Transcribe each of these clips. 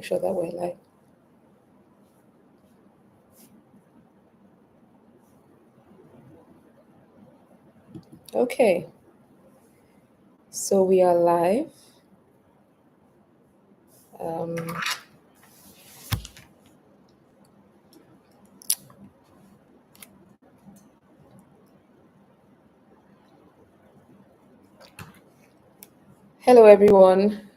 make sure that we're live. Okay. So we are live. Hello, everyone.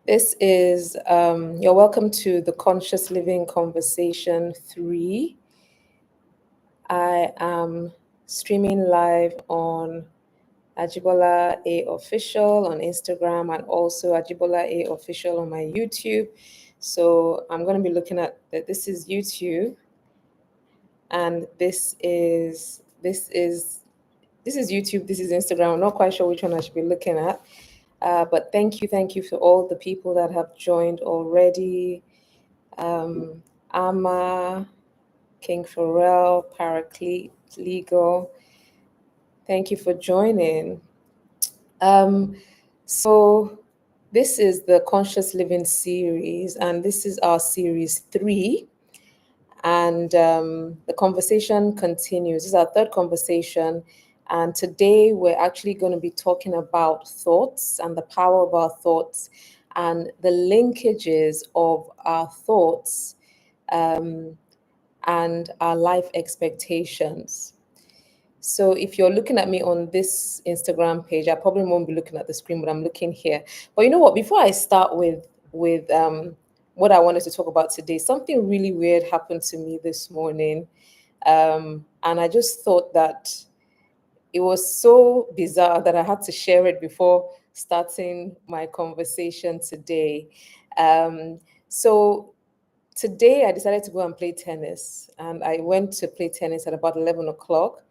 This is, you're welcome to the Conscious Living Conversation 3. I am streaming live on Ajibola A Official on Instagram and also Ajibola A Official on my YouTube. So I'm going to be looking at that. This is YouTube, and this is YouTube. This is Instagram. I'm not quite sure which one I should be looking at. But thank you for all the people that have joined already. Amma, King Pharrell, Paraclete, Legal. Thank you for joining. So this is the Conscious Living series, and this is our series 3. And the conversation continues. This is our third conversation. And today we're actually going to be talking about thoughts and the power of our thoughts and the linkages of our thoughts and our life expectations. So if you're looking at me on this Instagram page, I probably won't be looking at the screen, but I'm looking here. But you know what? Before I start with what I wanted to talk about today, something really weird happened to me this morning. And I just thought that it was so bizarre that I had to share it before starting my conversation today. So today I decided to go and play tennis, and I went to play tennis at about 11 o'clock.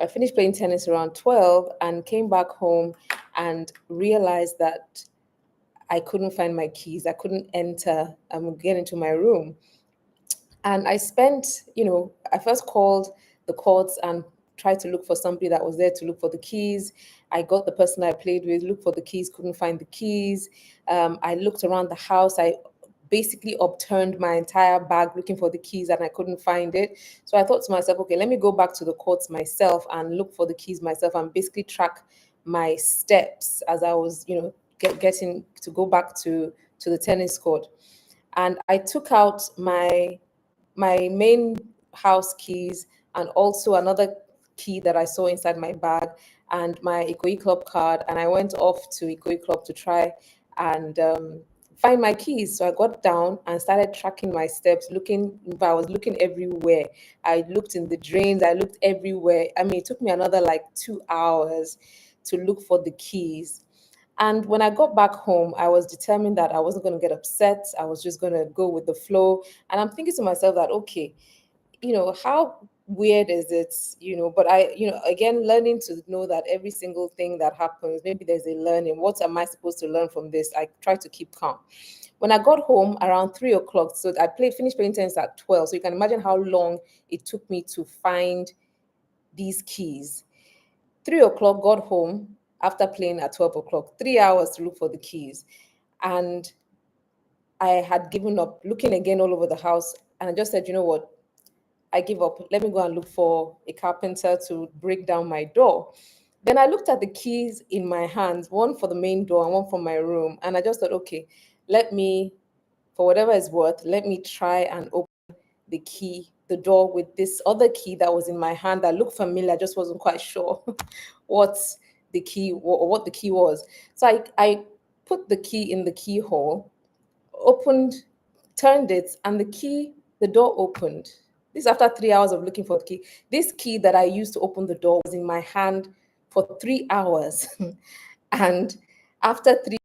I finished playing tennis around 12 and came back home and realized that I couldn't find my keys. I couldn't enter and get into my room. And I spent, I first called the courts and tried to look for somebody that was there to look for the keys. I got the person I played with, looked for the keys, couldn't find the keys. I looked around the house. I basically upturned my entire bag looking for the keys and I couldn't find it. So I thought to myself, okay, let me go back to the courts myself and look for the keys myself and basically track my steps as I was, getting to go back to the tennis court. And I took out my main house keys and also another key that I saw inside my bag and my Ikoyi Club card. And I went off to Ikoyi Club to try and find my keys. So I got down and started tracking my steps, looking. I was looking everywhere. I looked in the drains. I looked everywhere. I mean, it took me another like 2 hours to look for the keys. And when I got back home, I was determined that I wasn't going to get upset. I was just going to go with the flow. And I'm thinking to myself that, okay, how weird is it, but I, again, learning to know that every single thing that happens, maybe there's a learning. What am I supposed to learn from this? I try to keep calm. When I got home around 3 o'clock, so I finished playing tennis at 12. So you can imagine how long it took me to find these keys. 3 o'clock, got home after playing at 12 o'clock, 3 hours to look for the keys. And I had given up looking again all over the house. And I just said, you know what? I give up. Let me go and look for a carpenter to break down my door. Then I looked at the keys in my hands, one for the main door and one for my room. And I just thought, okay, let me, for whatever it's worth, let me try and open the door with this other key that was in my hand that looked familiar. I just wasn't quite sure what the key was. So I put the key in the keyhole, opened, turned it, and the door opened. This is after 3 hours of looking for the key. This key that I used to open the door was in my hand for 3 hours. And after 3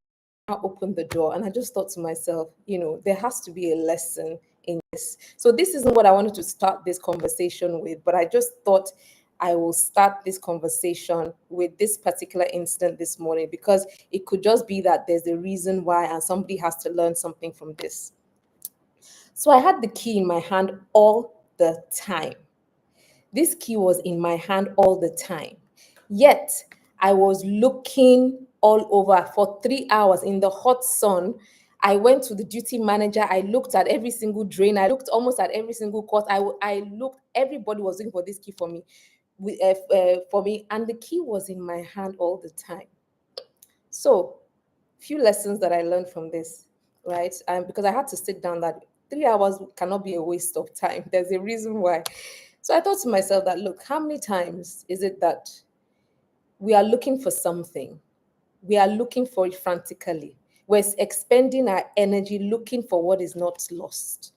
I opened the door and I just thought to myself, there has to be a lesson in this. So this isn't what I wanted to start this conversation with, but I just thought I will start this conversation with this particular incident this morning because it could just be that there's a reason why and somebody has to learn something from this. So I had the key in my hand all the time. This key was in my hand all the time. Yet I was looking all over for 3 hours in the hot sun. I went to the duty manager. I looked at every single drain. I looked almost at every single court. I looked. Everybody was looking for this key for me, and the key was in my hand all the time. So, few lessons that I learned from this, right? Because I had to sit down that 3 hours cannot be a waste of time. There's a reason why. So I thought to myself that, look, how many times is it that we are looking for something? We are looking for it frantically. We're expending our energy looking for what is not lost.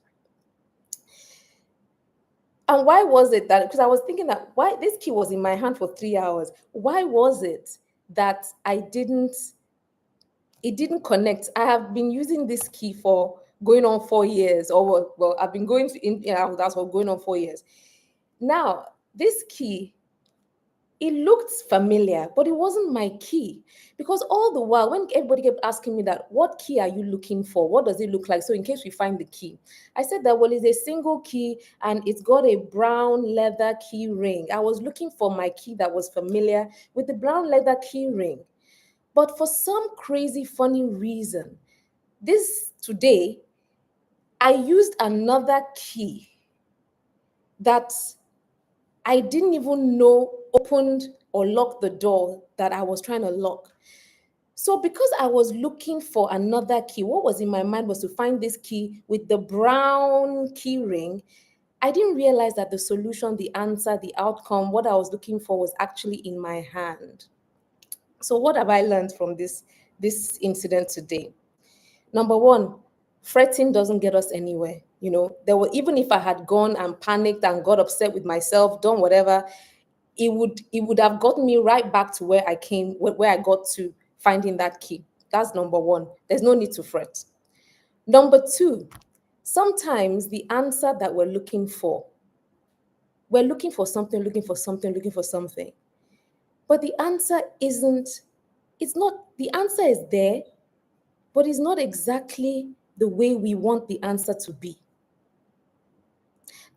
And why was it that, because I was thinking that why this key was in my hand for 3 hours, why was it that it didn't connect? I have been using this key for going on 4 years, or well, I've been going to, that's what, going on 4 years. Now, this key, it looked familiar, but it wasn't my key. Because all the while, when everybody kept asking me that, what key are you looking for? What does it look like? So in case we find the key, I said that, well, it's a single key and it's got a brown leather key ring. I was looking for my key that was familiar with the brown leather key ring. But for some crazy, funny reason, today, I used another key that I didn't even know opened or locked the door that I was trying to lock. So because I was looking for another key, what was in my mind was to find this key with the brown key ring. I didn't realize that the solution, the answer, the outcome, what I was looking for was actually in my hand. So what have I learned from this incident today? Number one, fretting doesn't get us anywhere. Even if I had gone and panicked and got upset with myself, done whatever, it would have gotten me right back to where I got to finding that key. That's number one. There's no need to fret. Number two, sometimes the answer that we're looking for something, looking for something, looking for something. But the answer the answer is there, but it's not exactly the way we want the answer to be.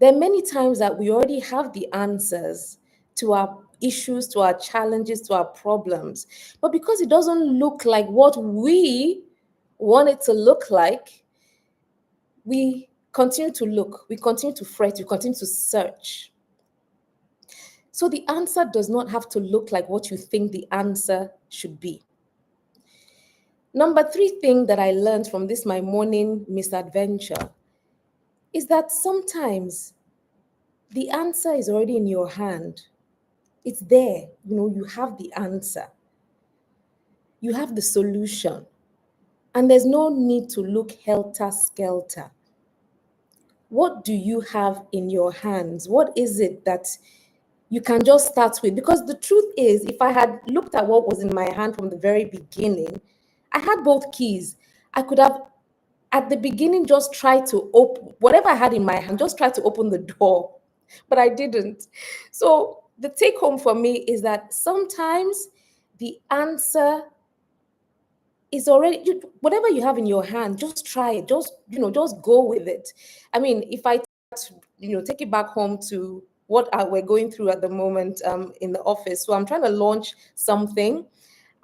There are many times that we already have the answers to our issues, to our challenges, to our problems, but because it doesn't look like what we want it to look like, we continue to look, we continue to fret, we continue to search. So the answer does not have to look like what you think the answer should be. Number three thing that I learned from this, my morning misadventure, is that sometimes the answer is already in your hand. It's there. You have the answer. You have the solution. And there's no need to look helter-skelter. What do you have in your hands? What is it that you can just start with? Because the truth is, if I had looked at what was in my hand from the very beginning, I had both keys. I could have, at the beginning, just tried to open whatever I had in my hand, just try to open the door, but I didn't. So the take home for me is that sometimes the answer is already, whatever you have in your hand, just try it. Just go with it. I mean, if I take it back home to what we're going through at the moment in the office. So I'm trying to launch something.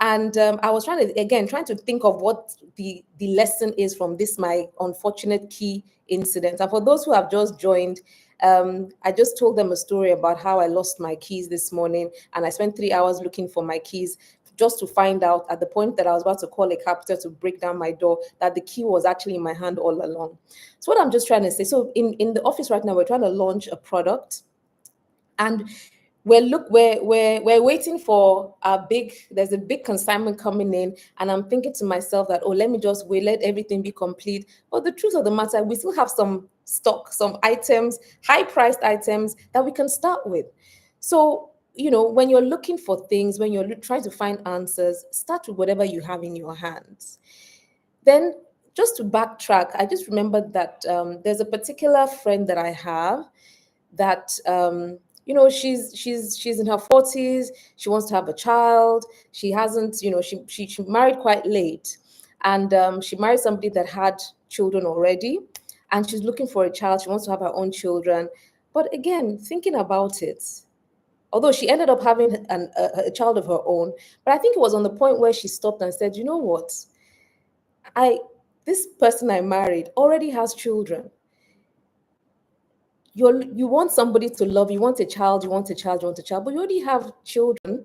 And I was trying to think of what the lesson is from this, my unfortunate key incident. And for those who have just joined, I just told them a story about how I lost my keys this morning, and I spent 3 hours looking for my keys just to find out at the point that I was about to call a captor to break down my door that the key was actually in my hand all along. So what I'm just trying to say, so in the office right now, we're trying to launch a product, and we're waiting for there's a big consignment coming in, and I'm thinking to myself that, let me just wait, let everything be complete. But the truth of the matter, we still have some stock, some items, high-priced items that we can start with. So, when you're looking for things, when you're trying to find answers, start with whatever you have in your hands. Then, just to backtrack, I just remembered that there's a particular friend that I have that she's in her 40s. She wants to have a child. She hasn't, she married quite late, and she married somebody that had children already, and she's looking for a child. She wants to have her own children. But again, thinking about it, although she ended up having a child of her own, but I think it was on the point where she stopped and said, you know what, this person I married already has children. You want somebody to love, you want a child, you want a child, you want a child, but you already have children.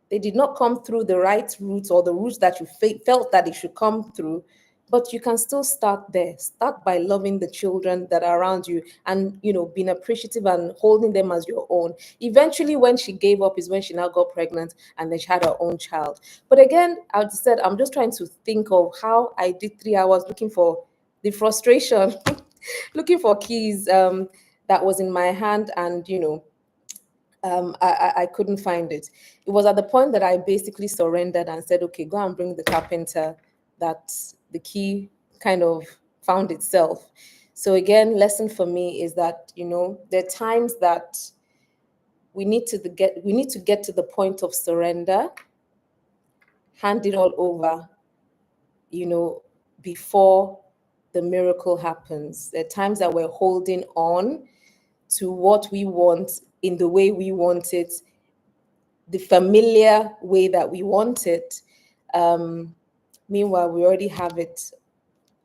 They did not come through the right routes or the routes that you felt that they should come through, but you can still start there. Start by loving the children that are around you, and being appreciative and holding them as your own. Eventually, when she gave up is when she now got pregnant and then she had her own child. But again, I said I'm just trying to think of how I did 3 hours looking for the frustration, looking for keys that was in my hand, and I couldn't find it. It was at the point that I basically surrendered and said, okay, go and bring the carpenter, that the key kind of found itself. So again, lesson for me is that, there are times that we need to get to the point of surrender, hand it all over, you know, before the miracle happens. There are times that we're holding on to what we want in the way we want it, the familiar way that we want it. Um, Meanwhile, we already have it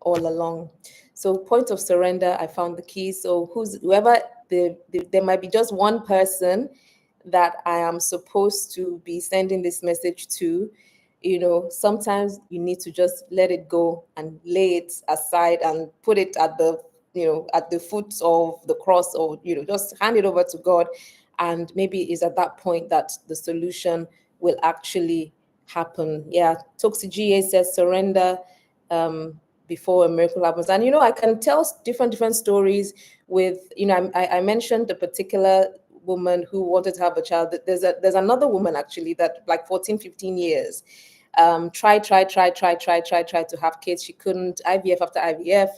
all along. So, point of surrender, I found the key. So, whoever there might be just one person that I am supposed to be sending this message to. Sometimes you need to just let it go and lay it aside and put it at the foot of the cross, or just hand it over to God. And maybe it's at that point that the solution will actually happen. Yeah, Toxi GA says surrender before a miracle happens. And I can tell different stories with, I mentioned the particular woman who wanted to have a child. There's another woman actually that, like, 14, 15 years, tried to have kids. She couldn't, IVF after IVF.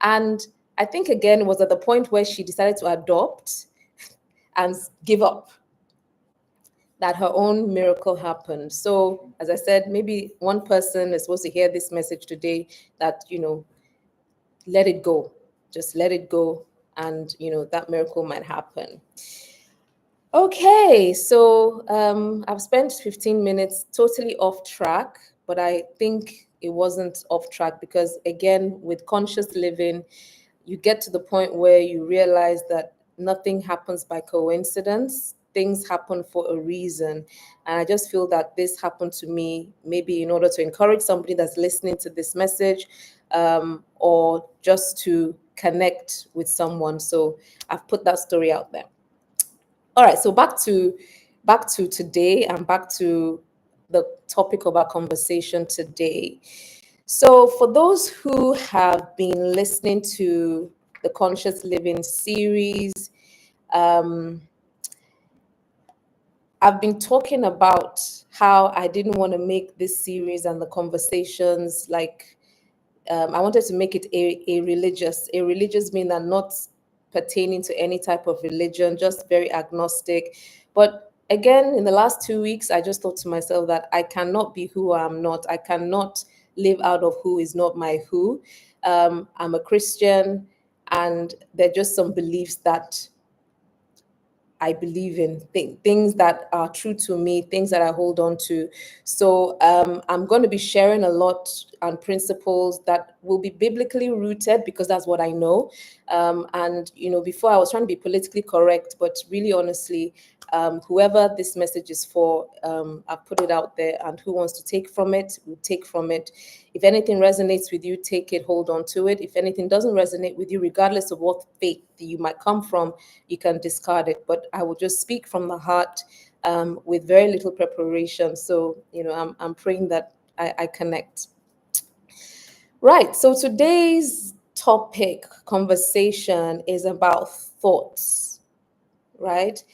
And I think again it was at the point where she decided to adopt and give up, that her own miracle happened. So, as I said, maybe one person is supposed to hear this message today, that, let it go. Just let it go, and, that miracle might happen. Okay, so I've spent 15 minutes totally off track, but I think it wasn't off track because, again, with conscious living, you get to the point where you realize that nothing happens by coincidence. Things happen for a reason. And I just feel that this happened to me, maybe in order to encourage somebody that's listening to this message, or just to connect with someone. So I've put that story out there. All right, so back to today, and back to the topic of our conversation today. So, for those who have been listening to the Conscious Living series, I've been talking about how I didn't want to make this series and the conversations like, I wanted to make it a religious mean that not pertaining to any type of religion, just very agnostic. But again, in the last 2 weeks, I just thought to myself that I cannot be who I'm not. I cannot live out of who is not my who. I'm a Christian, and there are just some beliefs that I believe in, things that are true to me, things that I hold on to. So I'm going to be sharing a lot on principles that will be biblically rooted, because that's what I know. And, before I was trying to be politically correct, but really honestly, whoever this message is for, I've put it out there, and who wants to take from it, will take from it. If anything resonates with you, take it, hold on to it. If anything doesn't resonate with you, regardless of what faith you might come from, you can discard it. But I will just speak from the heart, with very little preparation. So, I'm praying that I connect. Right. So today's topic conversation is about thoughts, right?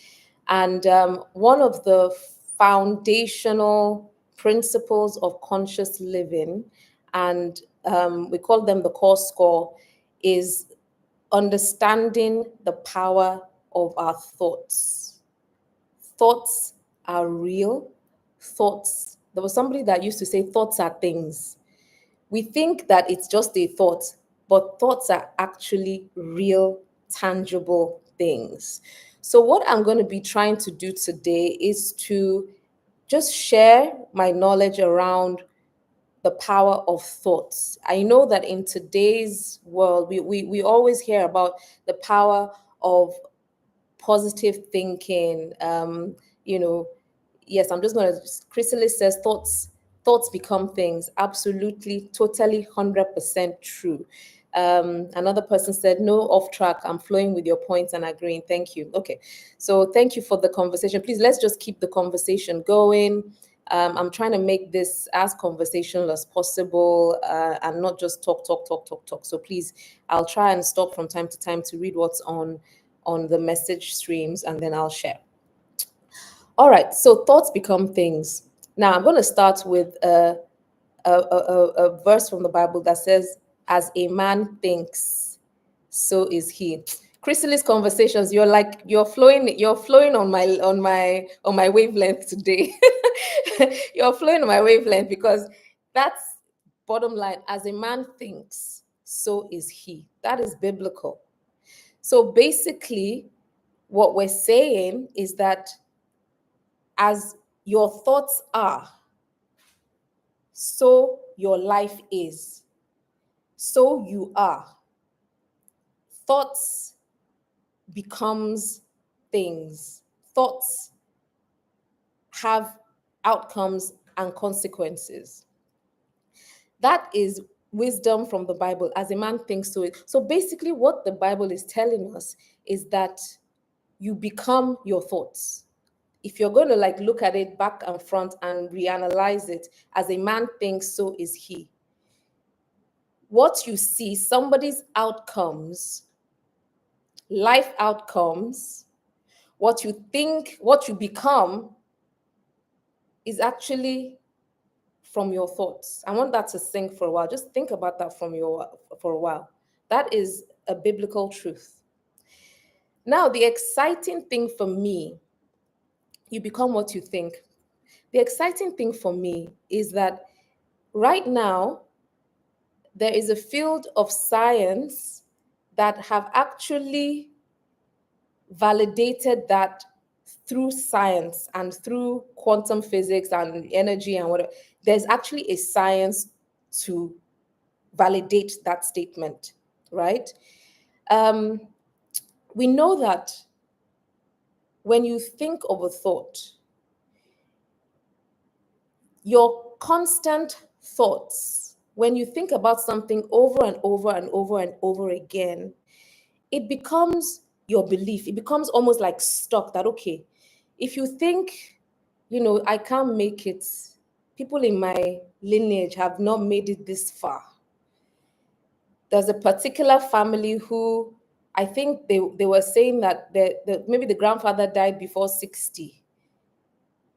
And one of the foundational principles of conscious living, and we call them the core score, is understanding the power of our thoughts. Thoughts are real. There was somebody that used to say, thoughts are things. We think that it's just a thought, but thoughts are actually real, tangible things. So, what I'm going to be trying to do today is to just share my knowledge around the power of thoughts. I know that in today's world, we always hear about the power of positive thinking. You know, yes, I'm just going to, Chrysalis says thoughts become things. Absolutely, totally, 100% true. Another person said, no, off track. I'm flowing with your points and agreeing. Thank you. Okay. So thank you for the conversation. Please, let's just keep the conversation going. I'm trying to make this as conversational as possible, and not just talk, talk, talk, talk, talk. So please, I'll try and stop from time to time to read what's on the message streams, and then I'll share. All right, so thoughts become things. Now I'm going to start with a verse from the Bible that says, "As a man thinks, so is he." Chrysalis conversations, you're flowing on my wavelength today. You're flowing on my wavelength because that's bottom line. As a man thinks, so is he. That is biblical. So basically, what we're saying is that as your thoughts are, so your life is. So you are. Thoughts becomes things. Thoughts have outcomes and consequences. That is wisdom from the Bible. As a man thinks, so it. So basically, what the Bible is telling us is that you become your thoughts. If you're going to like look at it back and front and reanalyze it, as a man thinks, so is he. What you see, somebody's outcomes, life outcomes, what you think, what you become is actually from your thoughts. I want that to sink for a while. Just think about that for a while. That is a biblical truth. Now, the exciting thing for me, you become what you think. The exciting thing for me is that right now, there is a field of science that have actually validated that through science and through quantum physics and energy and whatever, there's actually a science to validate that statement, right? We know that when you think of a thought, your constant thoughts, when you think about something over and over and over and over again, it becomes your belief. It becomes almost like stuck that, okay, if you think, I can't make it, people in my lineage have not made it this far. There's a particular family who I think they were saying that maybe the grandfather died before 60.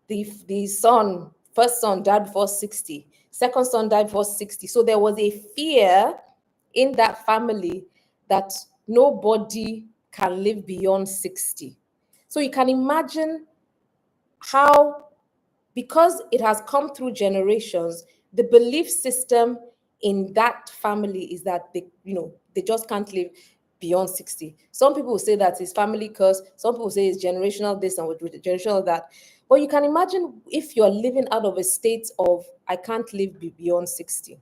The son, first son died before 60. Second son died before 60. So there was a fear in that family that nobody can live beyond 60. So you can imagine how, because it has come through generations, the belief system in that family is that they just can't live beyond 60. Some people will say that it's family curse. Some people say it's generational this and with generational that. But you can imagine if you're living out of a state of I can't live beyond 60.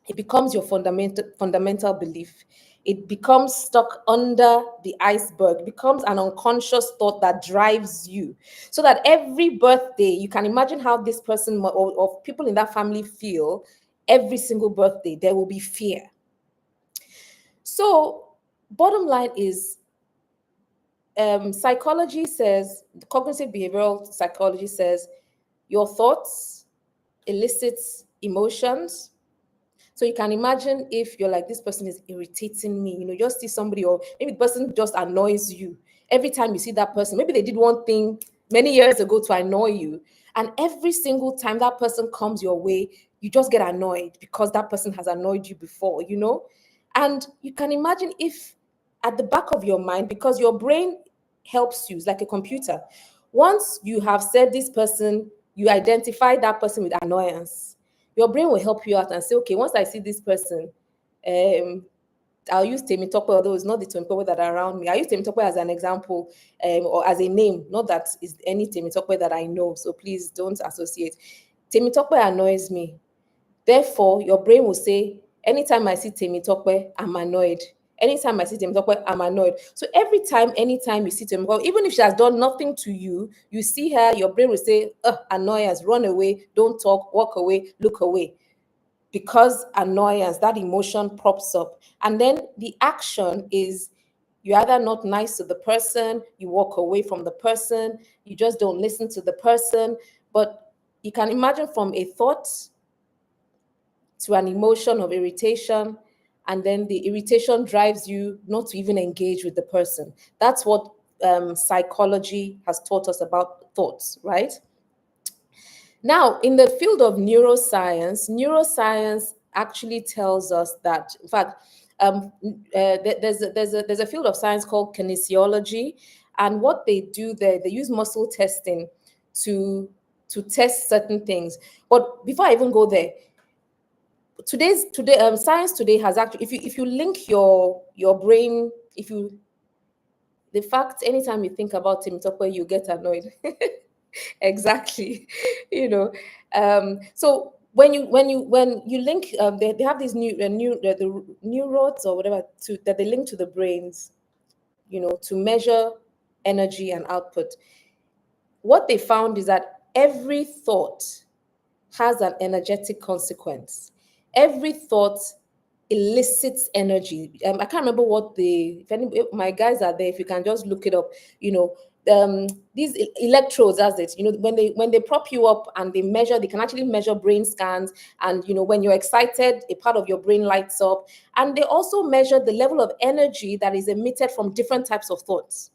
It becomes your fundamental belief. It becomes stuck under the iceberg. It becomes an unconscious thought that drives you. So that every birthday, you can imagine how this person or people in that family feel every single birthday. There will be fear. So, bottom line is, psychology says, cognitive behavioral psychology says, your thoughts elicits emotions. So you can imagine if you're like, this person is irritating me, just see somebody, or maybe the person just annoys you. Every time you see that person, maybe they did one thing many years ago to annoy you. And every single time that person comes your way, you just get annoyed because that person has annoyed you before, And you can imagine if at the back of your mind, because your brain helps you, it's like a computer. Once you have said this person, you identify that person with annoyance, your brain will help you out and say, okay, once I see this person, I'll use Temitope, although it's not the Temitope that are around me. I use Temitope as an example, or as a name, not that is any Temitope that I know. So please don't associate. Temitope annoys me. Therefore, your brain will say, anytime I see Temitope, I'm annoyed. Anytime I see Temitope, I'm annoyed. So every time, anytime you see Temitope, even if she has done nothing to you, you see her, your brain will say, annoyance, run away, don't talk, walk away, look away. Because annoyance, that emotion pops up. And then the action is you're either not nice to the person, you walk away from the person, you just don't listen to the person. But you can imagine from a thought to an emotion of irritation, and then the irritation drives you not to even engage with the person. That's what psychology has taught us about thoughts, right? Now, in the field of neuroscience, neuroscience actually tells us that, in fact, there's a field of science called kinesiology, and what they do there, they use muscle testing to test certain things. But before I even go there, science today has actually, if you link your brain, if you the fact anytime you think about Tim Topper, you get annoyed. Exactly. you know so when you link, they have these the neurons or whatever that they link to the brains, to measure energy and output. What they found is that every thought has an energetic consequence. Every thought elicits energy. I can't remember what if my guys are there, if you can just look it up, you know, these electrodes, as it, when they prop you up and they can actually measure brain scans. And, when you're excited, a part of your brain lights up. And they also measure the level of energy that is emitted from different types of thoughts.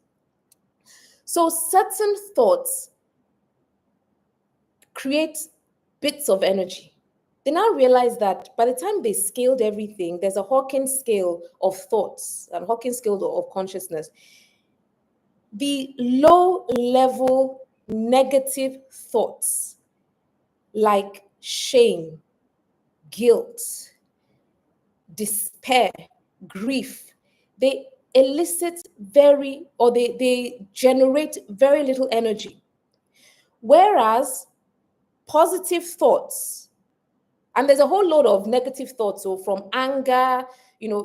So certain thoughts create bits of energy. They now realize that by the time they scaled everything, there's a Hawkins scale of thoughts and Hawkins scale of consciousness. The low level negative thoughts like shame, guilt, despair, grief, they they generate very little energy. Whereas positive thoughts, and there's a whole load of negative thoughts. So from anger,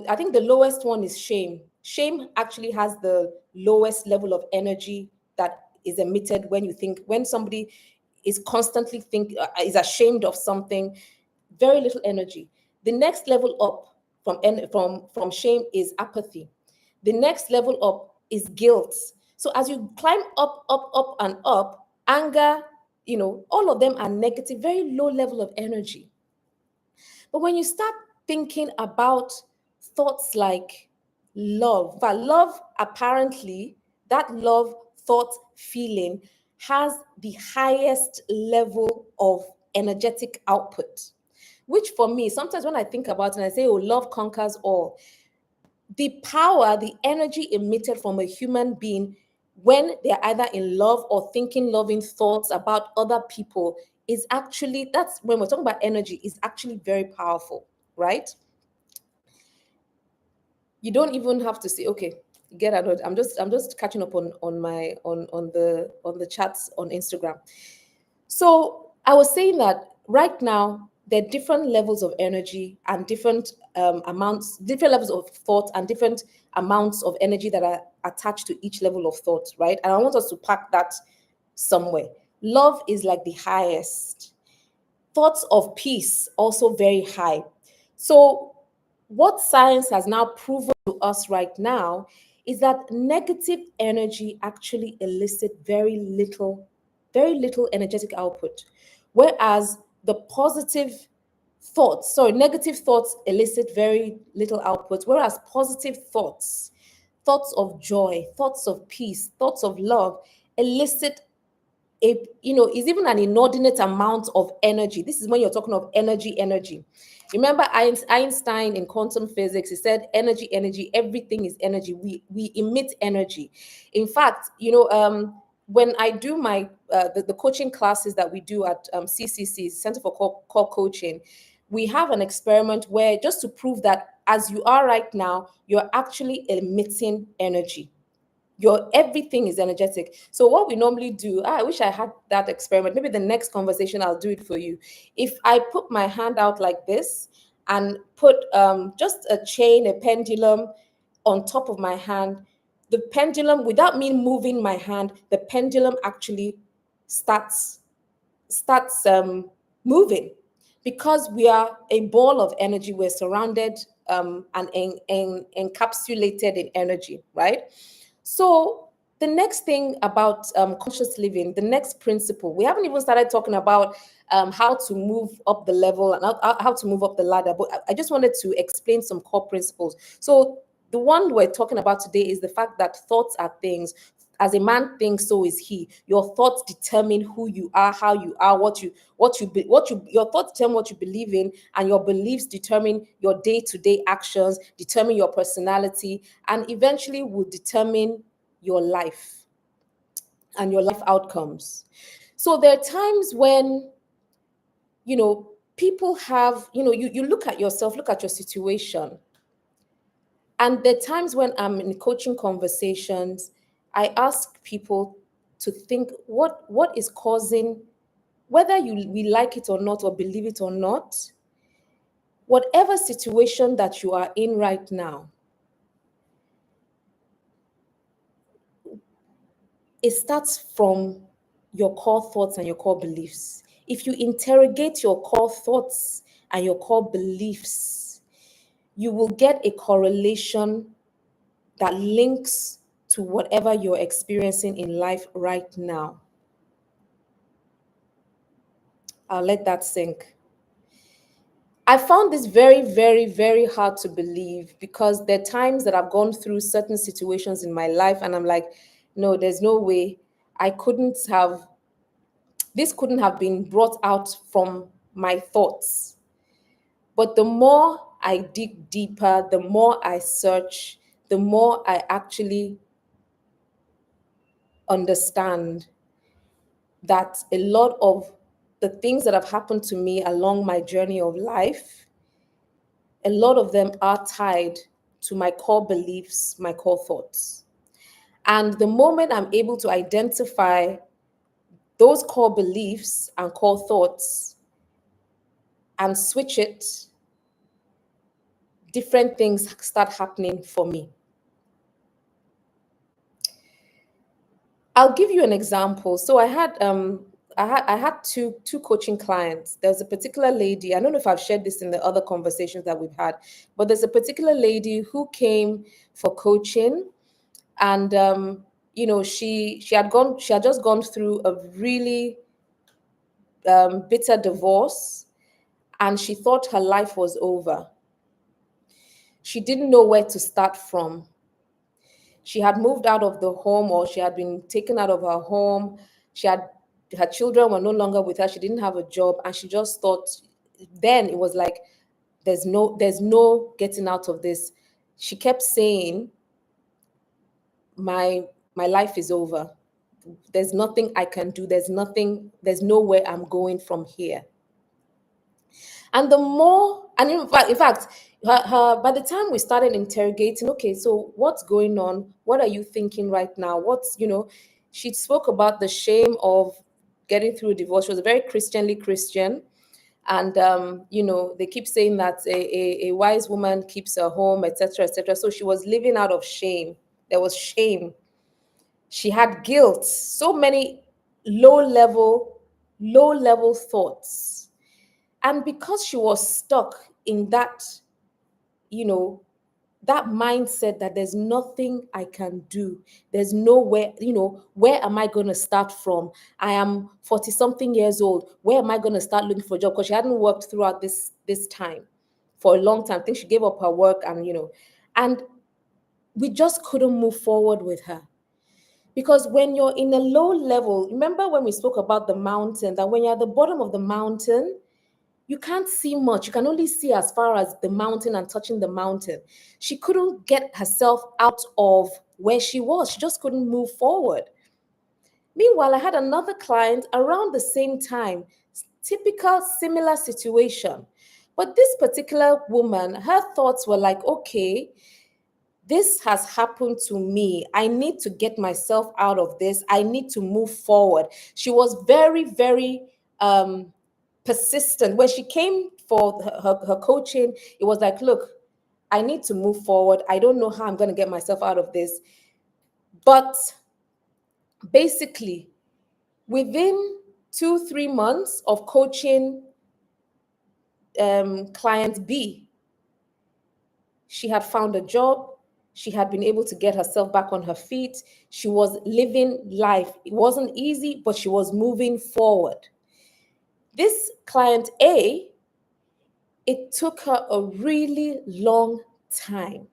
I think the lowest one is shame. Shame actually has the lowest level of energy that is emitted when somebody is constantly is ashamed of something, very little energy. The next level up from shame is apathy. The next level up is guilt. So as you climb up, up, up, and up, anger, all of them are negative, very low level of energy. But when you start thinking about thoughts like love, but love apparently, that love thought feeling has the highest level of energetic output. Which for me, sometimes when I think about it and I say, oh, love conquers all, the power, the energy emitted from a human being when they're either in love or thinking loving thoughts about other people that's when we're talking about energy, is actually very powerful, right? You don't even have to say, okay, get annoyed. I'm just catching up on the chats on Instagram. So I was saying that right now there are different levels of energy and different different levels of thought and different amounts of energy that are attached to each level of thought, right? And I want us to pack that somewhere. Love is like the highest. Thoughts of peace also very high. So what science has now proven to us right now is that negative energy actually elicit very little energetic output, whereas the negative thoughts elicit very little output, whereas positive thoughts of joy, thoughts of peace, thoughts of love elicit is even an inordinate amount of energy. This is when you're talking of energy. Remember Einstein in quantum physics, he said energy, everything is energy. We emit energy. In fact, when I do the coaching classes that we do at CCC, Center for Core Coaching, we have an experiment where, just to prove that as you are right now, you're actually emitting energy. Your everything is energetic. So what we normally do, I wish I had that experiment. Maybe the next conversation I'll do it for you. If I put my hand out like this and put just a chain, a pendulum on top of my hand, the pendulum, without me moving my hand, the pendulum actually starts moving, because we are a ball of energy. We're surrounded and encapsulated in energy, right? So the next thing about conscious living, the next principle, we haven't even started talking about how to move up the level and how to move up the ladder, but I just wanted to explain some core principles. So the one we're talking about today is the fact that thoughts are things. As a man thinks, so is he. Your thoughts determine who you are, how you are, your thoughts determine what you believe in, and your beliefs determine your day-to-day actions, determine your personality, and eventually will determine your life and your life outcomes. So there are times when, people have, you look at yourself, look at your situation. And there are times when I'm in coaching conversations, I ask people to think what is causing, whether we like it or not or believe it or not, whatever situation that you are in right now, it starts from your core thoughts and your core beliefs. If you interrogate your core thoughts and your core beliefs, you will get a correlation that links to whatever you're experiencing in life right now. I'll let that sink. I found this very, very, very hard to believe, because there are times that I've gone through certain situations in my life and I'm like, no, there's no way. This couldn't have been brought out from my thoughts. But the more I dig deeper, the more I search, the more I actually understand that a lot of the things that have happened to me along my journey of life, a lot of them are tied to my core beliefs, my core thoughts. And the moment I'm able to identify those core beliefs and core thoughts and switch it, different things start happening for me. I'll give you an example. So I had two coaching clients. There's a particular lady, I don't know if I've shared this in the other conversations that we've had, but there's a particular lady who came for coaching, and she had just gone through a really bitter divorce, and she thought her life was over. She didn't know where to start from. She had moved out of the home, or she had been taken out of her home. Her children were no longer with her. She didn't have a job, and she just thought, then it was like, there's no getting out of this. She kept saying, my life is over. There's nothing I can do. There's nowhere I'm going from here. And the more, and in fact, by the time we started interrogating, okay, so what's going on? What are you thinking right now? She spoke about the shame of getting through a divorce. She was a very Christianly Christian. And, they keep saying that a wise woman keeps her home, etc., etc. So she was living out of shame. There was shame. She had guilt, so many low level thoughts. And because she was stuck in you know, that mindset that there's nothing I can do, there's nowhere, where am I going to start from? I am 40 something years old. Where am I going to start looking for a job? Because she hadn't worked throughout this time for a long time. I think she gave up her work, and we just couldn't move forward with her. Because when you're in a low level, remember when we spoke about the mountain, that when you're at the bottom of the mountain, you can't see much. You can only see as far as the mountain and touching the mountain. She couldn't get herself out of where she was. She just couldn't move forward. Meanwhile, I had another client around the same time, typical similar situation. But this particular woman, her thoughts were like, okay, this has happened to me. I need to get myself out of this. I need to move forward. She was very, very persistent. When she came for her coaching, it was like, look, I need to move forward. I don't know how I'm going to get myself out of this. But basically, within 2-3 months of coaching client B, she had found a job. She had been able to get herself back on her feet. She was living life. It wasn't easy, but she was moving forward. This client A, it took her a really long time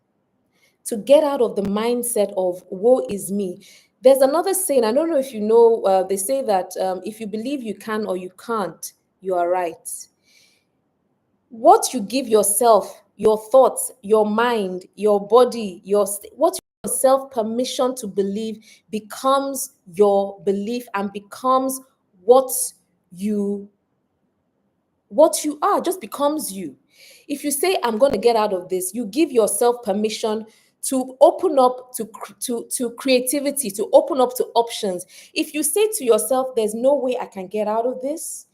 to get out of the mindset of woe is me. There's another saying, I don't know if you know, they say that if you believe you can or you can't, you are right. What you give yourself, your thoughts, your mind, your body, what you give yourself permission to believe becomes your belief and becomes what you are, just becomes you. If you say I'm going to get out of this, you give yourself permission to open up to creativity, to open up to options. If you say to yourself there's no way I can get out of this,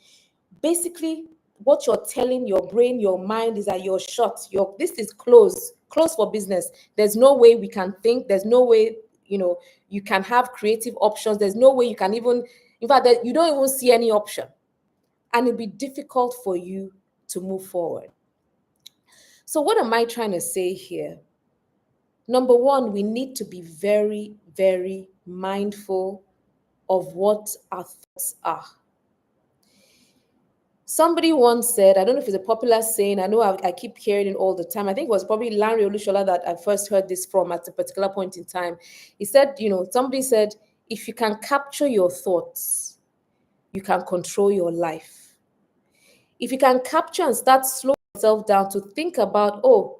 basically what you're telling your brain, your mind, is that you're shut. This is closed for business. There's no way we can think. There's no way, you can have creative options. There's no way you can even, in fact, that you don't even see any option. And it'd be difficult for you to move forward. So what am I trying to say here? Number one, we need to be very, very mindful of what our thoughts are. Somebody once said, I don't know if it's a popular saying, I know I keep hearing it all the time. I think it was probably Larry Olushola that I first heard this from at a particular point in time. He said, somebody said, if you can capture your thoughts, you can control your life. If you can capture and start slowing yourself down to think about, oh,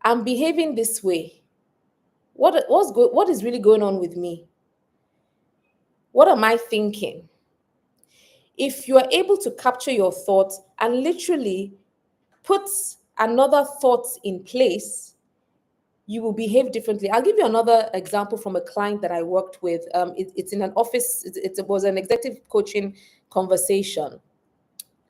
I'm behaving this way. What is really going on with me? What am I thinking? If you are able to capture your thoughts and literally put another thought in place, you will behave differently. I'll give you another example from a client that I worked with. It's in an office. It was an executive coaching conversation.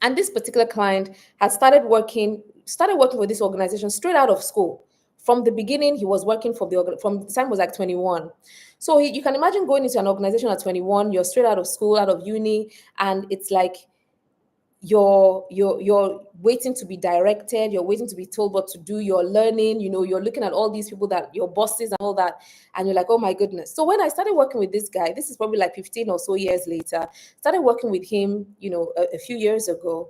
And this particular client had started working with this organization straight out of school. From the beginning, he was working from the time he was like 21. So you can imagine going into an organization at 21, you're straight out of school, out of uni, and it's like you're waiting to be directed, you're waiting to be told what to do, you're learning, you're looking at all these people, that your bosses and all that, and you're like, oh my goodness. So when I started working with this guy, this is probably like 15 or so years later, started working with him, a few years ago,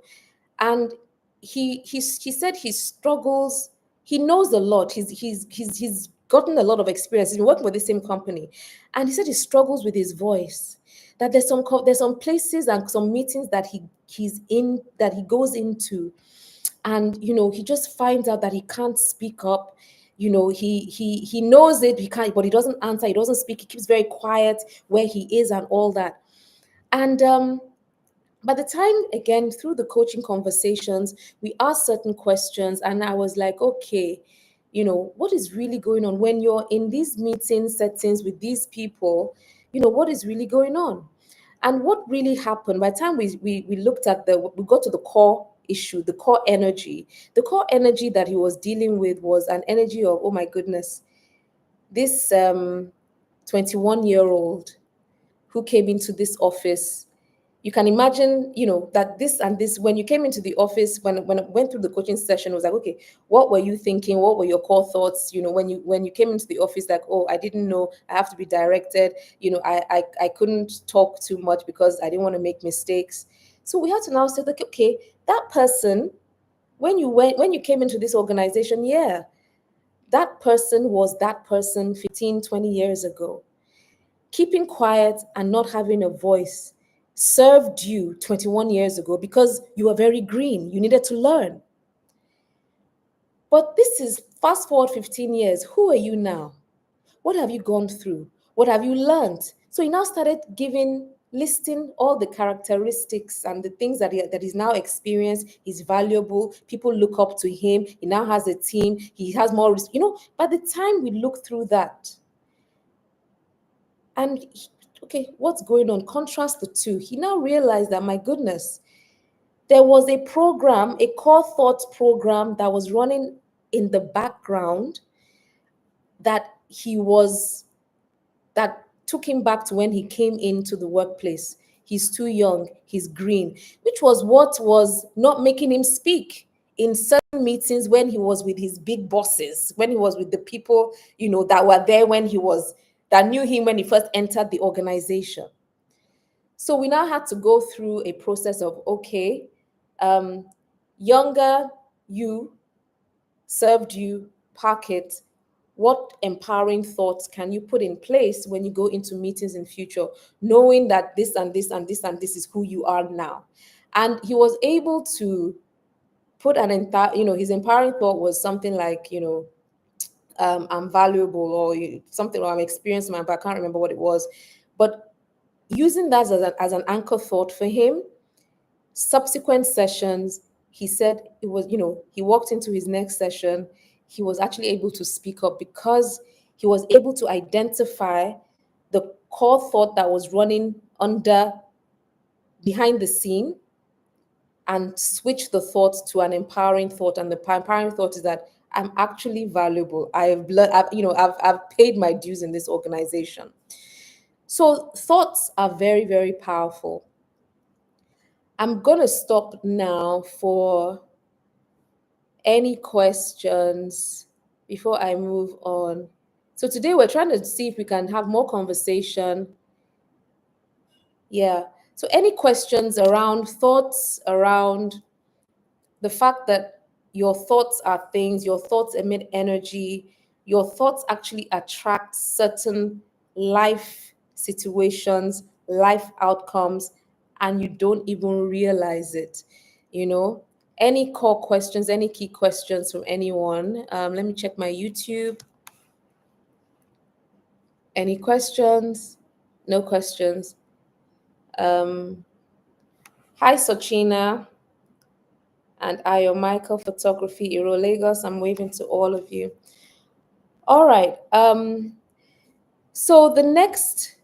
and he said he struggles. He knows a lot. He's gotten a lot of experience. He's been working with the same company, and he said he struggles with his voice. That there's some places and some meetings that he goes into, and he just finds out that he can't speak up. He knows it. He can't, but he doesn't answer. He doesn't speak. He keeps very quiet where he is and all that. And by the time, again, through the coaching conversations, we asked certain questions, and I was like, okay, what is really going on when you're in these meeting settings with these people? What is really going on? And what really happened, by the time we looked at we got to the core issue, the core energy that he was dealing with was an energy of, oh my goodness, this 21-year-old who came into this office. You can imagine, that this and this, when you came into the office, when I went through the coaching session, it was like, okay, what were you thinking? What were your core thoughts? When you came into the office, like, oh, I didn't know I have to be directed. I couldn't talk too much because I didn't want to make mistakes. So we had to now say, like, okay, that person, when you came into this organization, yeah, that person was that person 15, 20 years ago. Keeping quiet and not having a voice served you 21 years ago because you were very green. You needed to learn. But this is fast forward 15 years. Who are you now? What have you gone through? What have you learned? So he now started giving listing all the characteristics and the things that he's now experienced. He's valuable. People look up to him. He now has a team. He has more, by the time we look through that, and okay, what's going on? Contrast the two. He now realized that, my goodness, there was a program, a core thoughts program that was running in the background that took him back to when he came into the workplace. He's too young, he's green, which was what was not making him speak in certain meetings when he was with his big bosses, when he was with the people, that were there that knew him when he first entered the organization. So we now had to go through a process of, okay, younger you served you, park it. What empowering thoughts can you put in place when you go into meetings in future, knowing that this and this and this and this is who you are now? And he was able to put an entire, his empowering thought was something like, I'm valuable, or something, or I'm experienced, but I can't remember what it was. But using that as an anchor thought for him, subsequent sessions, he said it was, he walked into his next session, he was actually able to speak up because he was able to identify the core thought that was running behind the scene, and switch the thought to an empowering thought. And the empowering thought is that I'm actually valuable. I've paid my dues in this organization. So thoughts are very, very powerful. I'm going to stop now for any questions before I move on. So today we're trying to see if we can have more conversation. Yeah. So any questions around thoughts, around the fact that your thoughts are things, your thoughts emit energy, your thoughts actually attract certain life situations, life outcomes, and you don't even realize it, Any core questions, any key questions from anyone? Let me check my YouTube. Any questions? No questions. Hi, Sochina and Ayo Michael Photography, Iro Lagos. I'm waving to all of you. All right. So the next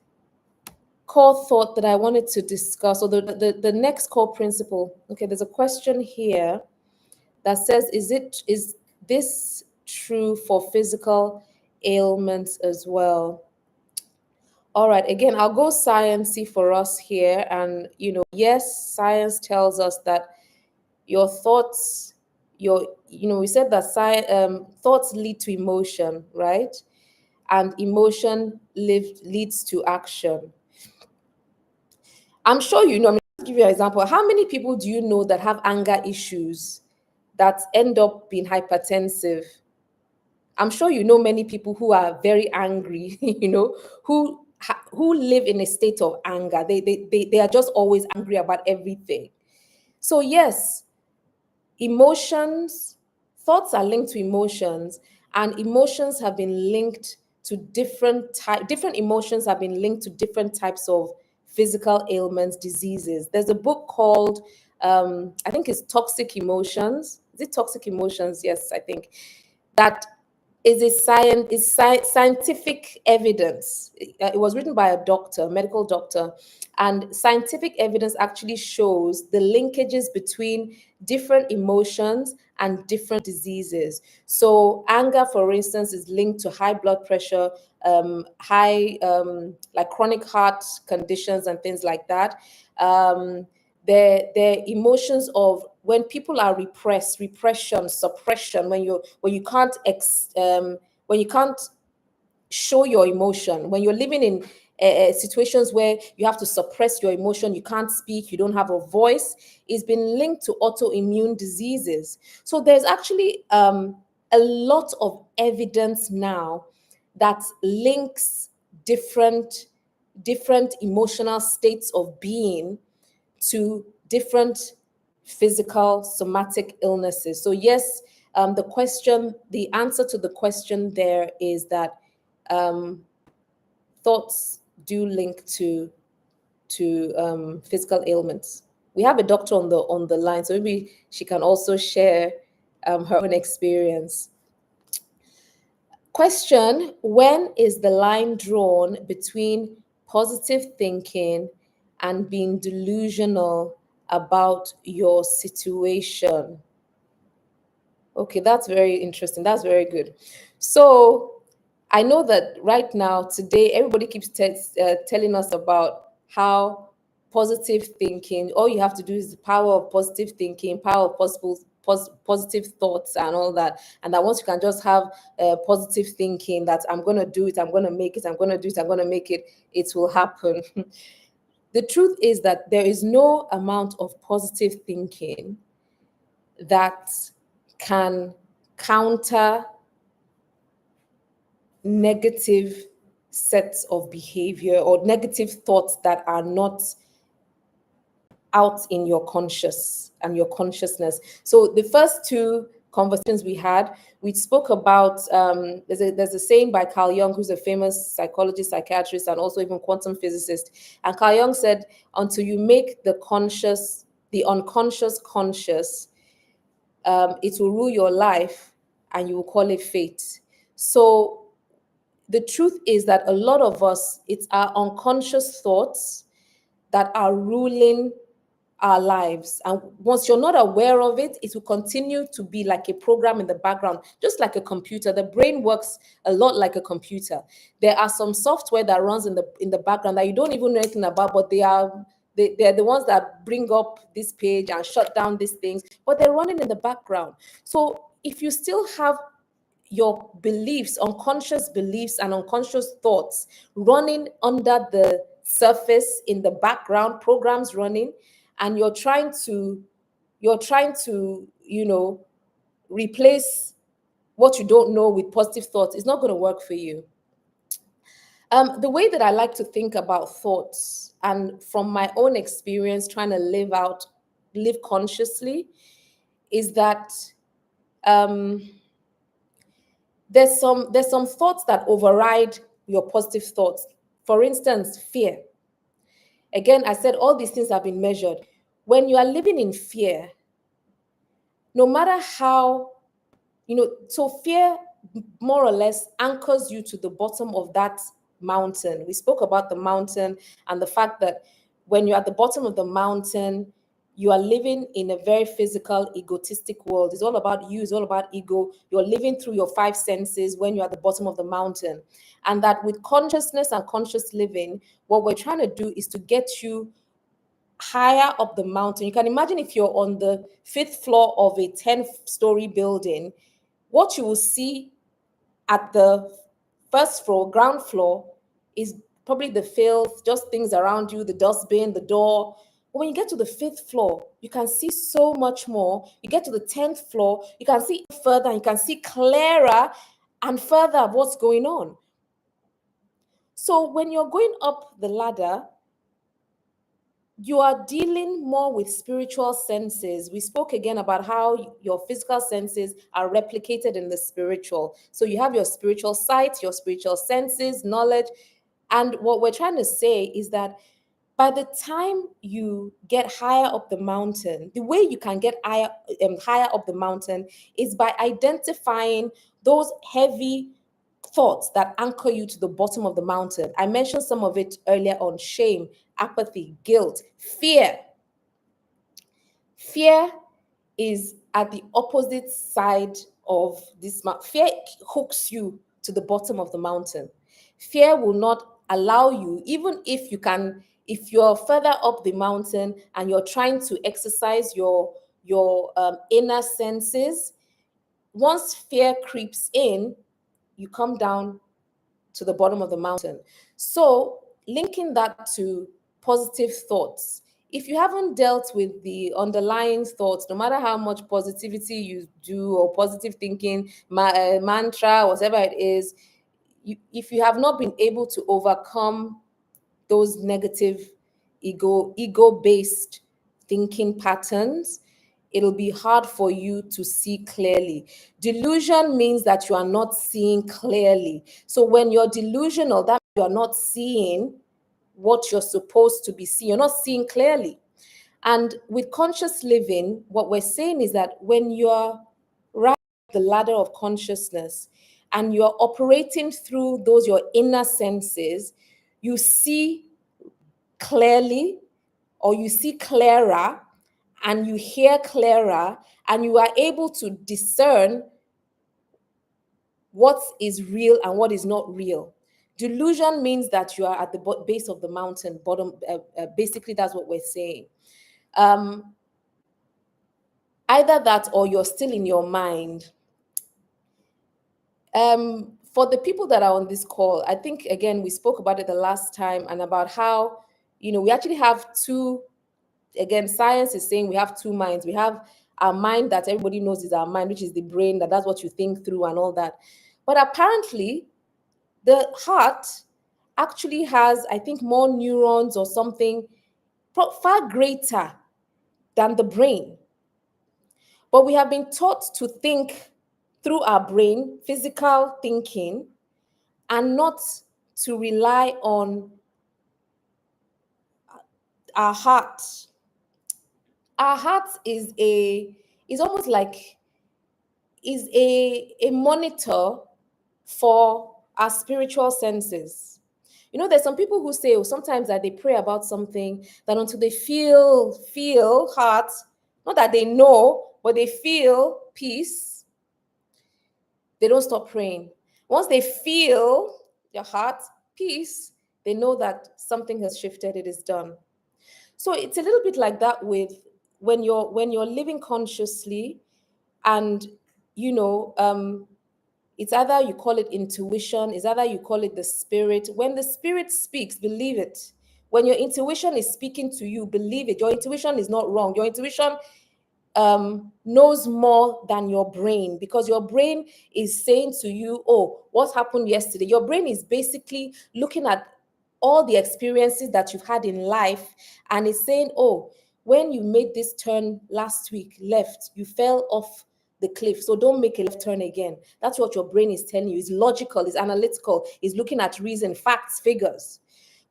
core thought that I wanted to discuss, or the next core principle. Okay, there's a question here that says, is this true for physical ailments as well? All right, again, I'll go sciencey for us here. And, yes, science tells us that your thoughts, we said that thoughts lead to emotion, right? And emotion leads to action. I'm sure I'll give you an example. How many people do you know that have anger issues that end up being hypertensive? I'm sure you know many people who are very angry, who live in a state of anger. They are just always angry about everything. So yes, thoughts are linked to emotions, and emotions have been linked to different emotions have been linked to different types of physical ailments, diseases. There's a book called, I think it's Toxic Emotions. Is it Toxic Emotions? Yes, I think. That is scientific evidence. It was written by a doctor, medical doctor, and scientific evidence actually shows the linkages between different emotions and different diseases. So anger, for instance, is linked to high blood pressure, high like chronic heart conditions and things like that. The emotions of when people are repression, suppression, when you can't when you can't show your emotion, when you're living in situations where you have to suppress your emotion, you can't speak, you don't have a voice, it's been linked to autoimmune diseases. So there's actually a lot of evidence now that links different emotional states of being to different physical somatic illnesses. So yes, the answer to the question there is that thoughts do link to physical ailments. We have a doctor on the line, so maybe she can also share her own experience. Question: when is the line drawn between positive thinking and being delusional about your situation? Okay, that's very interesting. That's very good. So I know that right now, today, everybody keeps telling us about how positive thinking, all you have to do is the power of positive thinking, power of positive thoughts, and all that. And that once you can just have positive thinking, that I'm going to do it, I'm going to make it, I'm going to do it, I'm going to make it, it will happen. The truth is that there is no amount of positive thinking that can counter negative sets of behavior or negative thoughts that are not out in your conscious and your consciousness. So the first two conversations we had, we spoke about there's a saying by Carl Jung, who's a famous psychologist, psychiatrist, and also even quantum physicist. And Carl Jung said, until you make the unconscious conscious, it will rule your life, and you will call it fate. So the truth is that a lot of us, it's our unconscious thoughts that are ruling our lives. And once you're not aware of it, it will continue to be like a program in the background, just like a computer. The brain works a lot like a computer. There are some software that runs in the background that you don't even know anything about, but they're the ones that bring up this page and shut down these things, but they're running in the background. So if you still have your beliefs, unconscious beliefs and unconscious thoughts running under the surface in the background, programs running, and you're trying to replace what you don't know with positive thoughts, it's not going to work for you. The way that I like to think about thoughts, and from my own experience trying to live consciously, is that there's some thoughts that override your positive thoughts. For instance, fear. Again, I said all these things have been measured. When you are living in fear, no matter how, so fear more or less anchors you to the bottom of that mountain. We spoke about the mountain and the fact that when you're at the bottom of the mountain, you are living in a very physical, egotistic world. It's all about you, it's all about ego. You're living through your five senses when you're at the bottom of the mountain. And that with consciousness and conscious living, what we're trying to do is to get you higher up the mountain. You can imagine if you're on the fifth floor of a 10-story building, what you will see at the first floor, ground floor, is probably the filth, just things around you, the dustbin, the door. But when you get to the fifth floor, you can see so much more. You get to the 10th floor, you can see further, you can see clearer and further of what's going on. So when you're going up the ladder, you are dealing more with spiritual senses. We spoke again about how your physical senses are replicated in the spiritual. So you have your spiritual sight, your spiritual senses, knowledge. And what we're trying to say is that by the time you get higher up the mountain, the way you can get higher up the mountain is by identifying those heavy thoughts that anchor you to the bottom of the mountain. I mentioned some of it earlier on: shame, apathy, guilt, fear. Fear is at the opposite side of this mountain. Fear hooks you to the bottom of the mountain. Fear will not allow you, even if you're further up the mountain and you're trying to exercise your inner senses. Once fear creeps in, you come down to the bottom of the mountain. So linking that to positive thoughts, if you haven't dealt with the underlying thoughts, no matter how much positivity you do or positive thinking, mantra, whatever it is, if you have not been able to overcome those negative ego-based thinking patterns, it'll be hard for you to see clearly. Delusion means that you are not seeing clearly. So when you're delusional, that you are not seeing what you're supposed to be seeing. You're not seeing clearly. And with conscious living, what we're saying is that when you're right up the ladder of consciousness and you're operating through those your inner senses, you see clearly, or you see clearer, and you hear clearer, and you are able to discern what is real and what is not real. Delusion means that you are at the base of the mountain, bottom. Basically, that's what we're saying. Either that, or you're still in your mind. For the people that are on this call, I think, again, we spoke about it the last time, and about how, we actually have two. Again, science is saying we have two minds. We have our mind that everybody knows is our mind, which is the brain, that's what you think through and all that. But apparently, the heart actually has, I think, more neurons or something far greater than the brain. But we have been taught to think through our brain, physical thinking, and not to rely on our heart. Our heart is almost like a monitor for our spiritual senses. There's some people who say, sometimes that they pray about something, that until they feel heart, not that they know, but they feel peace, they don't stop praying. Once they feel your heart peace, they know that something has shifted, it is done. So it's a little bit like that with when you're living consciously, and it's either you call it intuition, it's either you call it the spirit. When the spirit speaks, believe it. When your intuition is speaking to you, believe it. Your intuition is not wrong. Your intuition knows more than your brain, because your brain is saying to you, oh, what happened yesterday? Your brain is basically looking at all the experiences that you've had in life, and it's saying, oh, when you made this turn last week left, you fell off the cliff, so don't make a left turn again. That's what your brain is telling you. It's logical, it's analytical, it's looking at reason, facts, figures.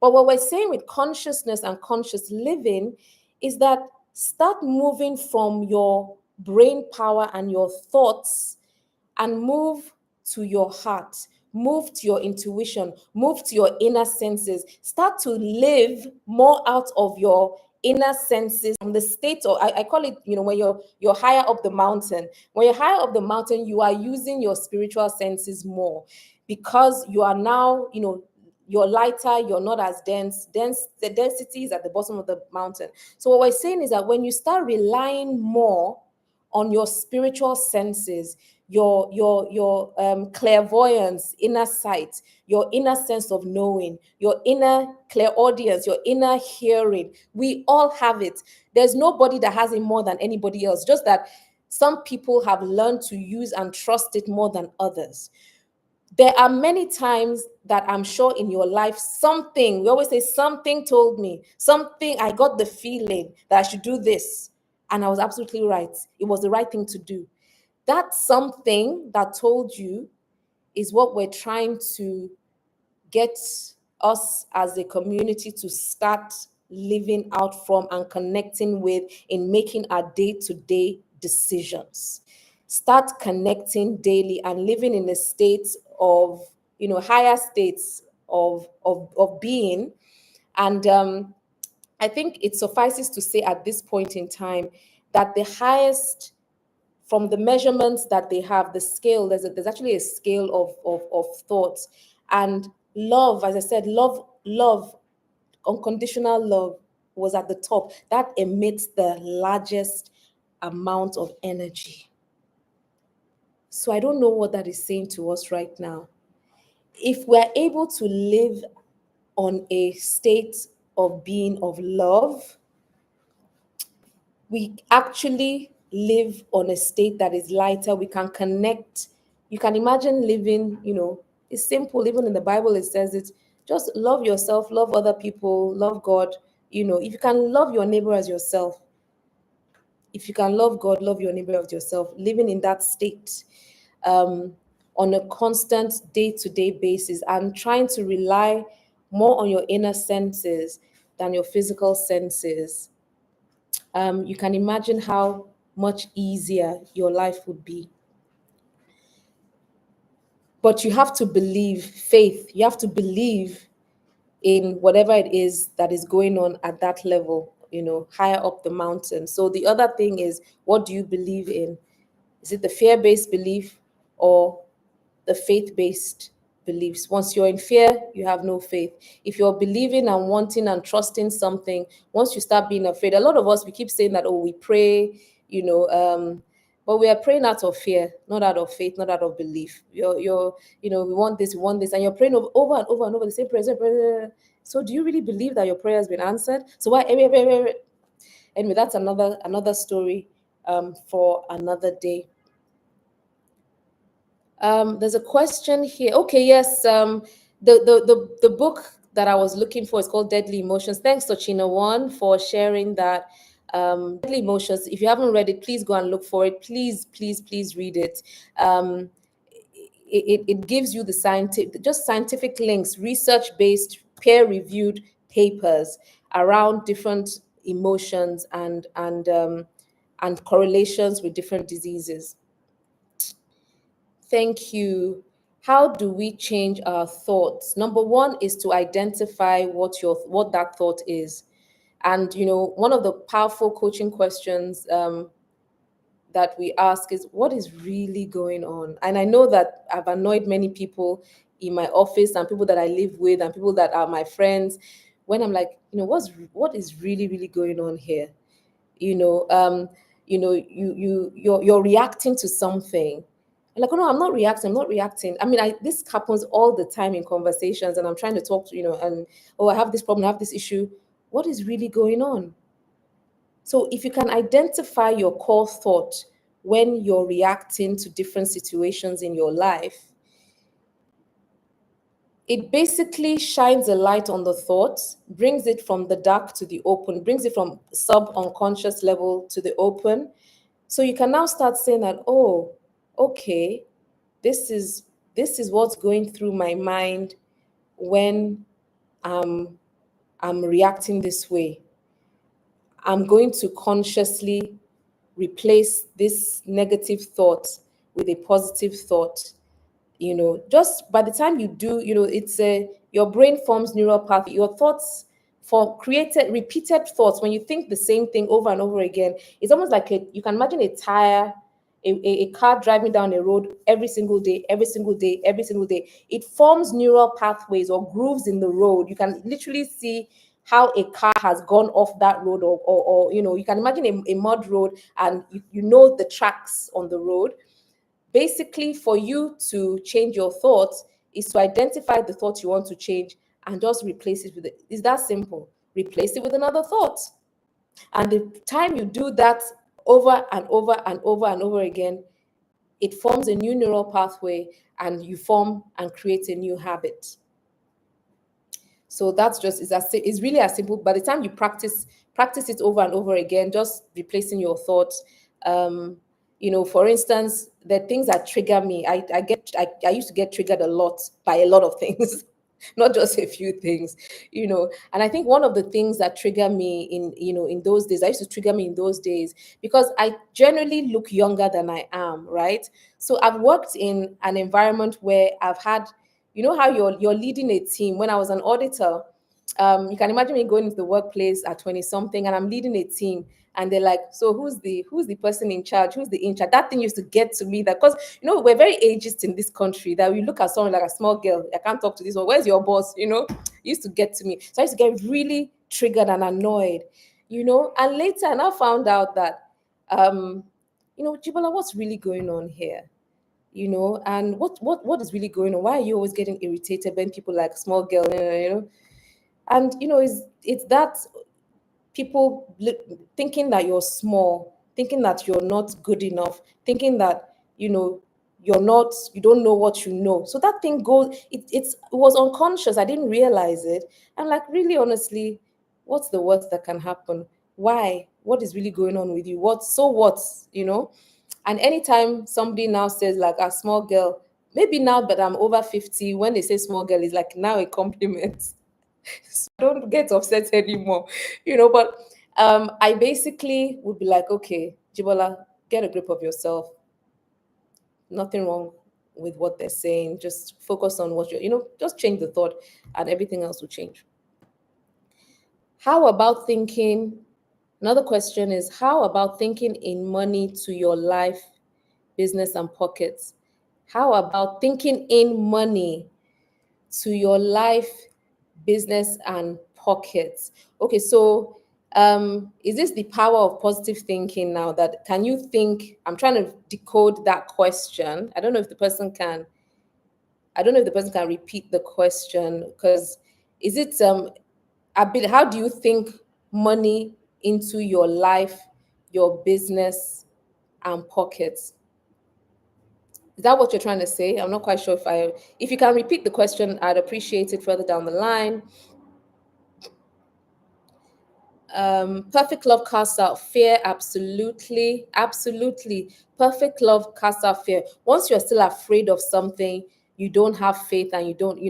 But what we're saying with consciousness and conscious living is that start moving from your brain power and your thoughts, and move to your heart, move to your intuition, move to your inner senses. Start to live more out of your inner senses, from the state of, I call it, when you're higher up the mountain. When you're higher up the mountain, you are using your spiritual senses more, because you are now, you're lighter, you're not as dense. The density is at the bottom of the mountain. So what we're saying is that when you start relying more on your spiritual senses, your clairvoyance, inner sight, your inner sense of knowing, your inner clairaudience, your inner hearing, we all have it. There's nobody that has it more than anybody else, just that some people have learned to use and trust it more than others. There are many times that I'm sure in your life, we always say, something told me, I got the feeling that I should do this. And I was absolutely right. It was the right thing to do. That something that told you is what we're trying to get us as a community to start living out from and connecting with in making our day-to-day decisions. Start connecting daily and living in a state of, higher states of being. And I think it suffices to say at this point in time that the highest, from the measurements that they have, the scale, there's actually a scale of thoughts. And love, as I said, love, unconditional love was at the top. That emits the largest amount of energy. So I don't know what that is saying to us right now. If we're able to live on a state of being of love, we actually live on a state that is lighter. We can connect. You can imagine living, it's simple. Even in the Bible, it says it. Just love yourself, love other people, love God. If you can love your neighbor as yourself, if you can love God, love your neighbor as yourself, living in that state on a constant day-to-day basis, and trying to rely more on your inner senses than your physical senses, you can imagine how much easier your life would be. But you have to believe, faith, you have to believe in whatever it is that is going on at that level, higher up the mountain. So the other thing is, what do you believe in? Is it the fear based belief or the faith based beliefs? Once you're in fear, you have no faith. If you're believing and wanting and trusting something, once you start being afraid, a lot of us, we keep saying that, oh, we pray, you know, but we are praying out of fear, not out of faith, not out of belief. We we want this, and you're praying over and over and over the same prayer, same prayer. So, do you really believe that your prayer has been answered? So why? Anyway, that's another story for another day. There's a question here. Okay, yes. The book that I was looking for is called Deadly Emotions. Thanks, Tochina One, for sharing that. Deadly Emotions. If you haven't read it, please go and look for it. Please, please, please read it. It gives you the scientific links, research-based, peer-reviewed papers around different emotions and correlations with different diseases. Thank you. How do we change our thoughts? Number one is to identify what that thought is. And one of the powerful coaching questions that we ask is, what is really going on? And I know that I've annoyed many people in my office and people that I live with and people that are my friends when I'm like, what is really, really going on here? You're reacting to something. I'm like, oh no, I'm not reacting. I mean, this happens all the time in conversations, and I'm trying to talk to, and oh, I have this problem, I have this issue. What is really going on? So if you can identify your core thought when you're reacting to different situations in your life, it basically shines a light on the thoughts, brings it from the dark to the open, brings it from sub-unconscious level to the open. So you can now start saying that, oh, okay, this is what's going through my mind when I'm reacting this way. I'm going to consciously replace this negative thought with a positive thought. Just by the time you do, it's a your brain forms neural path. Your thoughts for created repeated thoughts. When you think the same thing over and over again, it's almost like you can imagine a tire, a car driving down a road every single day, every single day, every single day. It forms neural pathways or grooves in the road. You can literally see how a car has gone off that road, or you can imagine a mud road, and you know the tracks on the road. Basically, for you to change your thoughts is to identify the thought you want to change and just replace it with it. It's that simple. Replace it with another thought. And the time you do that over and over and over and over again, it forms a new neural pathway, and you form and create a new habit. So that's just it's really as simple. By the time you practice it over and over again, just replacing your thoughts. For instance, the things that trigger me, I used to get triggered a lot by a lot of things, not just a few things. And I think one of the things that trigger me in those days, I used to trigger me in those days because I generally look younger than I am, right? So I've worked in an environment where I've had, how you're leading a team. When I was an auditor, you can imagine me going into the workplace at 20 something, and I'm leading a team, and they're like, so who's the person in charge, who's the in charge? That thing used to get to me, that because we're very ageist in this country, that we look at someone like a small girl, I can't talk to this one, where's your boss? It used to get to me. So I used to get really triggered and annoyed. And later I now found out that Jibola, what's really going on here? And what is really going on? Why are you always getting irritated when people like small girl, and it's that people thinking that you're small, thinking that you're not good enough, thinking that you don't know what you know. So that thing goes, it was unconscious. I didn't realize it. I'm like, really, honestly, what's the worst that can happen? Why? What is really going on with you? And anytime somebody now says like a small girl, maybe now that I'm over 50, when they say small girl, is like now a compliment. So I don't get upset anymore, But I basically would be like, okay, Jibola, get a grip of yourself. Nothing wrong with what they're saying. Just focus on what just change the thought and everything else will change. How about thinking? Another question is, how about thinking in money to your life, business, and pockets? How about thinking in money to your life, business, and pockets? Okay, so is this the power of positive thinking now? That can you think? I'm trying to decode that question. I don't know if the person can. I don't know if the person can repeat the question because is it how do you think money into your life, your business, and pockets? Is that what you're trying to say? I'm not quite sure if you can repeat the question, I'd appreciate it further down the line. Perfect love casts out fear. Absolutely, absolutely. Perfect love casts out fear. Once you're still afraid of something, you don't have faith, and you don't,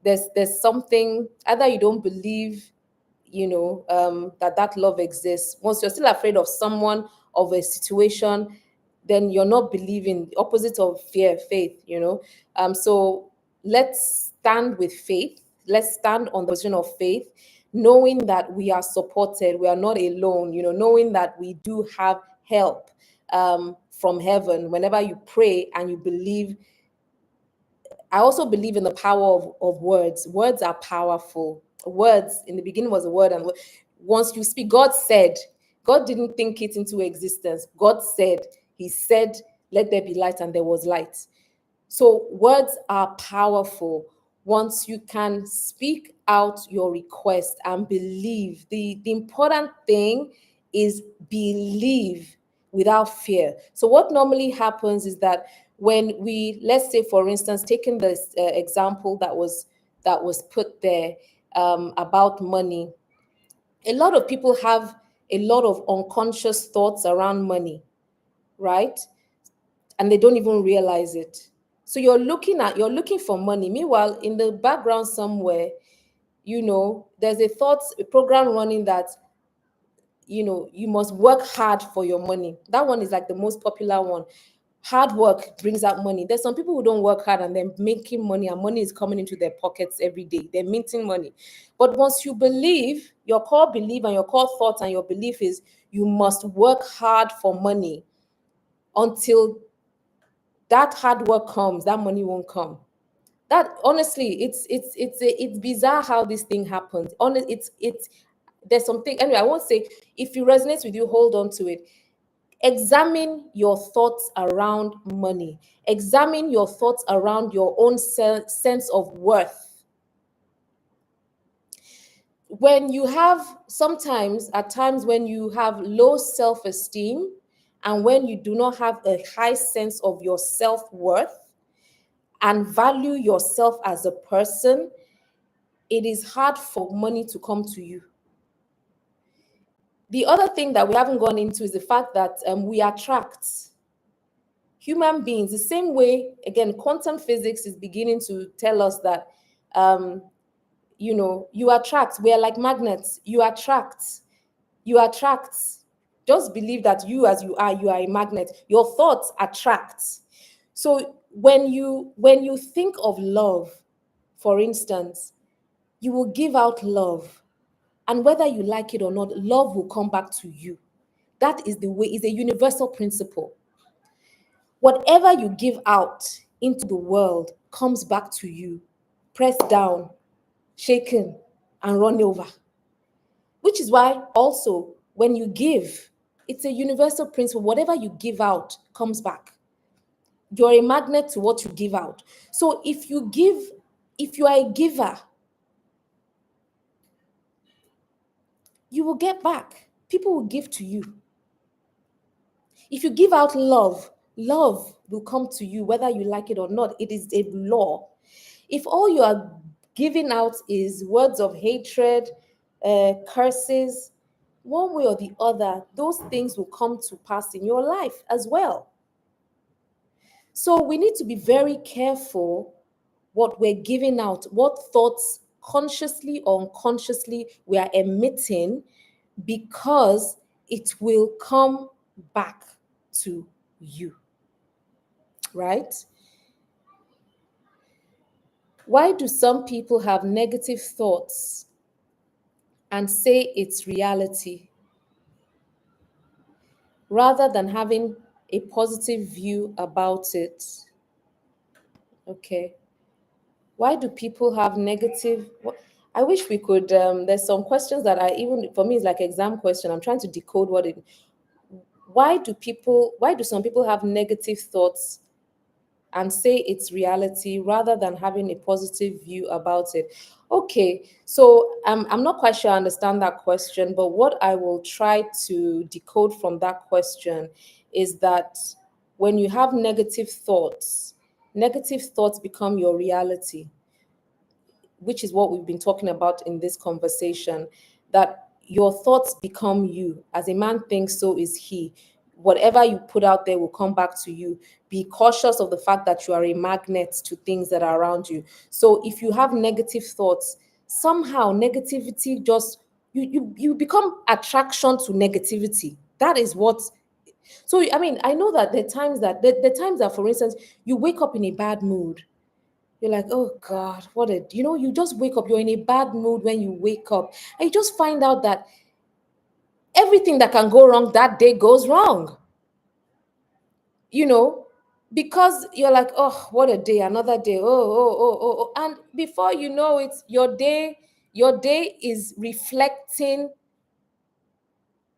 there's something, either you don't believe, that love exists. Once you're still afraid of someone, of a situation, then you're not believing. The opposite of fear, faith. So let's stand with faith. Let's stand on the position of faith, knowing that we are supported, we are not alone, knowing that we do have help from heaven whenever you pray and you believe. I also believe in the power of words. Words are powerful. Words, in the beginning was a word, and once you speak, God didn't think it into existence. God said, He said, let there be light, and there was light. So words are powerful. Once you can speak out your request and believe, the important thing is believe without fear. So what normally happens is that when we, let's say for instance, taking this example that was put there about money, a lot of people have a lot of unconscious thoughts around money, right? And they don't even realize it. So you're looking for money. Meanwhile, in the background somewhere, there's a program running that, you must work hard for your money. That one is like the most popular one. Hard work brings out money. There's some people who don't work hard and they're making money, and money is coming into their pockets every day. They're minting money. But once you believe, your core belief and your core thoughts and your belief is you must work hard for money, until that hard work comes, that money won't come. That honestly, it's bizarre how this thing happens. It's there's something, anyway. I won't say, if it resonates with you, hold on to it. Examine your thoughts around money. Examine your thoughts around your own sense of worth. When you have, sometimes, at times, when you have low self-esteem, and when you do not have a high sense of your self-worth and value yourself as a person, it is hard for money to come to you. The other thing that we haven't gone into is the fact that we attract human beings the same way. Again, quantum physics is beginning to tell us that you attract. We are like magnets. You attract. Just believe that you are a magnet. Your thoughts attract. So when you think of love, for instance, you will give out love, and whether you like it or not, love will come back to you. That is the way. Is a universal principle. Whatever you give out into the world comes back to you, pressed down, shaken, and run over. Which is why also when you give, it's a universal principle. Whatever you give out comes back. You're a magnet to what you give out. So if you are a giver, you will get back. People will give to you. If you give out love, love will come to you whether you like it or not. It is a law. If all you are giving out is words of hatred, curses, one way or the other, those things will come to pass in your life as well. So we need to be very careful what we're giving out, what thoughts consciously or unconsciously we are emitting, because it will come back to you, right? Why do some people have negative thoughts and say it's reality rather than having a positive view about it? Okay. Why do people have negative? I wish we could. There's some questions that I, even for me, it's like exam question. I'm trying to decode what it. Why do people? Why do some people have negative thoughts and say it's reality rather than having a positive view about it? Okay, so I'm not quite sure I understand that question, but what I will try to decode from that question is that when you have negative thoughts become your reality, which is what we've been talking about in this conversation, that your thoughts become you. As a man thinks, so is he. Whatever you put out there will come back to you. Be cautious of the fact that you are a magnet to things that are around you. So if you have negative thoughts, somehow negativity just you become attraction to negativity. That is what. So I mean, I know that the times that, for instance, you wake up in a bad mood, you're like, oh God, you just wake up, you're in a bad mood when you wake up, and you just find out that everything that can go wrong that day goes wrong, you know, because you're like, oh, what a day, another day, oh. And before you know it, your day is reflecting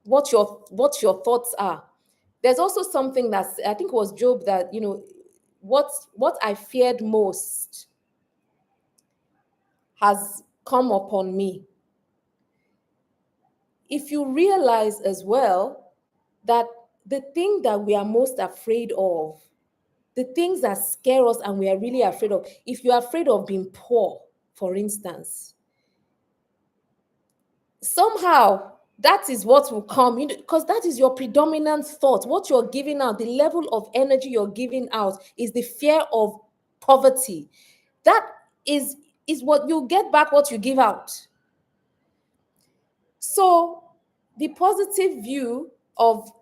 what your thoughts are. There's also something that's, I think it was Job that, what I feared most has come upon me. If you realize as well that the thing that we are most afraid of, the things that scare us and we are really afraid of, if you're afraid of being poor, for instance, somehow that is what will come, because that is your predominant thought. What you're giving out, the level of energy you're giving out, is the fear of poverty. That is what you get back, what you give out. So the positive view of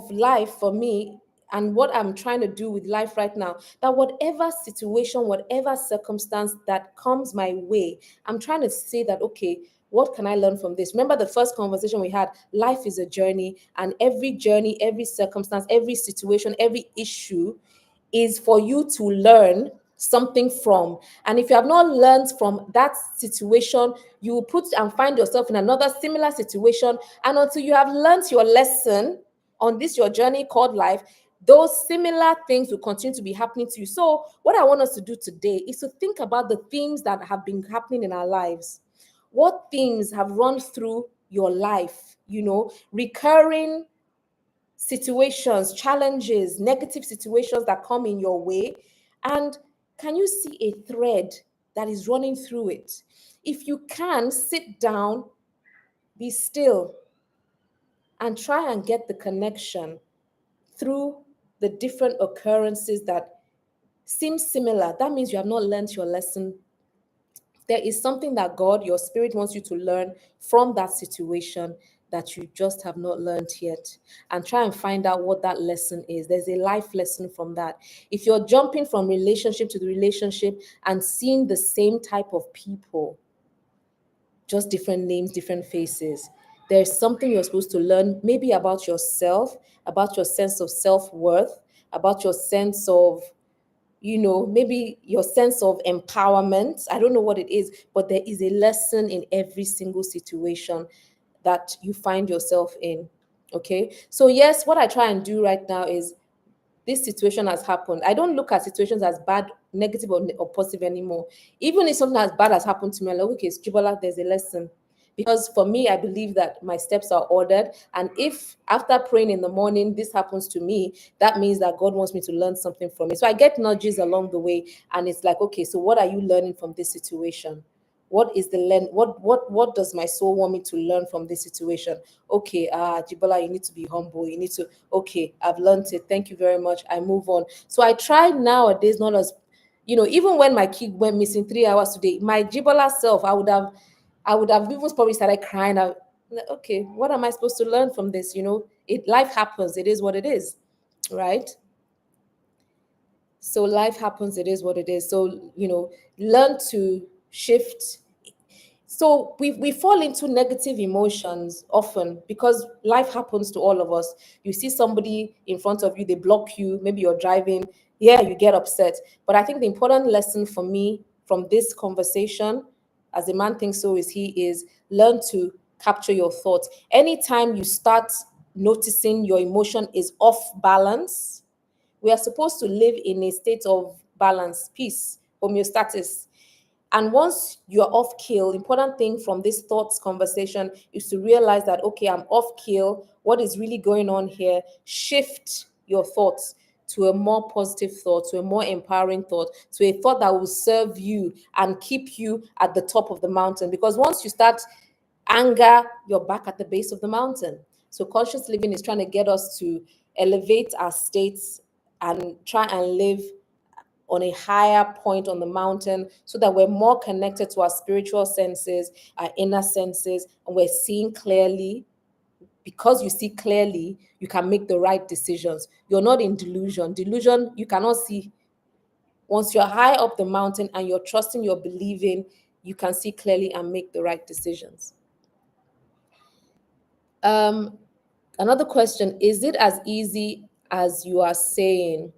life for me, and what I'm trying to do with life right now, that whatever situation, whatever circumstance that comes my way, I'm trying to say that, okay, what can I learn from this? Remember the first conversation we had, life is a journey, and every journey, every circumstance, every situation, every issue is for you to learn something from. And if you have not learned from that situation, you will put and find yourself in another similar situation. And until you have learned your lesson on this, your journey called life, those similar things will continue to be happening to you. So, what I want us to do today is to think about the themes that have been happening in our lives. What themes have run through your life? Recurring situations, challenges, negative situations that come in your way. And can you see a thread that is running through it? If you can, sit down, be still, and try and get the connection through the different occurrences that seem similar. That means you have not learned your lesson. There is something that God, your spirit, wants you to learn from that situation that you just have not learned yet. And try and find out what that lesson is. There's a life lesson from that. If you're jumping from relationship to the relationship and seeing the same type of people, just different names, different faces, there's something you're supposed to learn, maybe about yourself, about your sense of self-worth, about your sense of, maybe your sense of empowerment. I don't know what it is, but there is a lesson in every single situation that you find yourself in. Okay. So, yes, what I try and do right now is, this situation has happened. I don't look at situations as bad, negative, or positive anymore. Even if something as bad has happened to me, I'm like, okay, Jibola, there's a lesson. Because for me, I believe that my steps are ordered. And if after praying in the morning, this happens to me, that means that God wants me to learn something from it. So I get nudges along the way. And it's like, okay, so what are you learning from this situation? What is the what does my soul want me to learn from this situation? Okay, Jibola, you need to be humble. You need to, okay, I've learned it. Thank you very much. I move on. So I try nowadays not as Even when my kid went missing 3 hours today, my Jibola self, I would have even probably started crying out. Okay, what am I supposed to learn from this? Life happens. It is what it is, right? So life happens. It is what it is. So learn to shift. So we fall into negative emotions often because life happens to all of us. You see somebody in front of you, they block you, maybe you're driving, yeah, you get upset. But I think the important lesson for me from this conversation, as a man thinks so is learn to capture your thoughts. Anytime you start noticing your emotion is off balance, we are supposed to live in a state of balance, peace, homeostasis. And once you're off kill, important thing from this thoughts conversation is to realize that, okay, I'm off kill. What is really going on here? Shift your thoughts to a more positive thought, to a more empowering thought, to a thought that will serve you and keep you at the top of the mountain. Because once you start anger, you're back at the base of the mountain. So conscious living is trying to get us to elevate our states and try and live on a higher point on the mountain so that we're more connected to our spiritual senses, our inner senses, and we're seeing clearly. Because you see clearly, you can make the right decisions. You're not in delusion. Delusion, you cannot see. Once you're high up the mountain and you're trusting, you're believing, you can see clearly and make the right decisions. Another question, is it as easy as you are saying?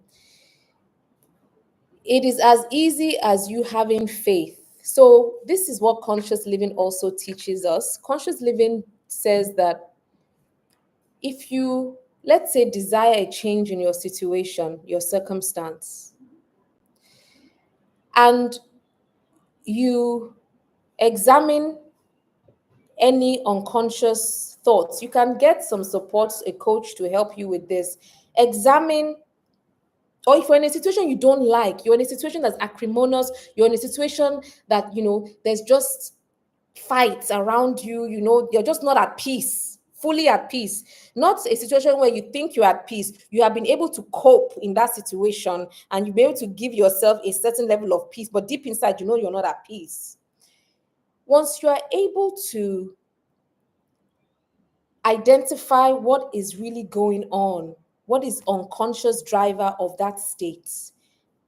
It is as easy as you having faith. So, this is what conscious living also teaches us. Conscious living says that if you, let's say, desire a change in your situation, your circumstance, and you examine any unconscious thoughts, you can get some support, a coach to help you with this. Examine, or if you're in a situation you don't like, you're in a situation that's acrimonious, you're in a situation that there's just fights around you, you're just not at peace, fully at peace. Not a situation where you think you're at peace, you have been able to cope in that situation and you'll be able to give yourself a certain level of peace, but deep inside you're not at peace. Once you are able to identify what is really going on, what is unconscious driver of that state,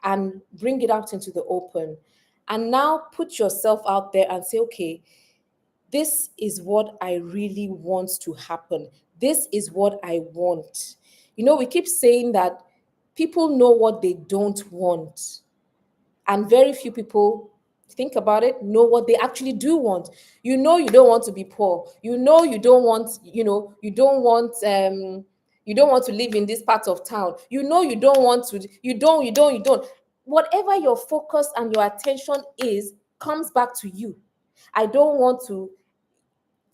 and bring it out into the open, and now put yourself out there and say, okay, this is what I really want to happen. This is what I want. We keep saying that people know what they don't want, and very few people, think about it, know what they actually do want. You don't want to be poor. You don't want, you don't want to live in this part of town. You don't want to, you don't. Whatever your focus and your attention is comes back to you. I don't want to,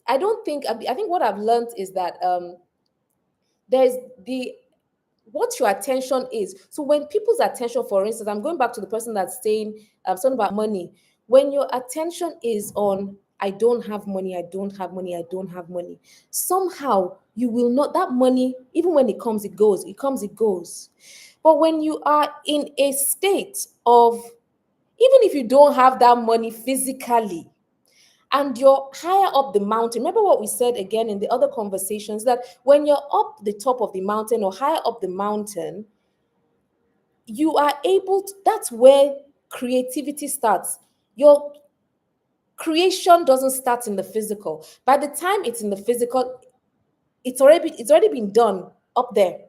I think what I've learned is that there's the what your attention is. So when people's attention, for instance, I'm going back to the person that's saying something about money. When your attention is on, I don't have money, I don't have money, I don't have money, somehow you will not, that money, even when it comes, it goes, it comes, it goes. But when you are in a state of, even if you don't have that money physically, and you're higher up the mountain. Remember what we said again in the other conversations, that when you're up the top of the mountain or higher up the mountain, you are able to, that's where creativity starts. Your creation doesn't start in the physical. By the time it's in the physical, it's already been done up there.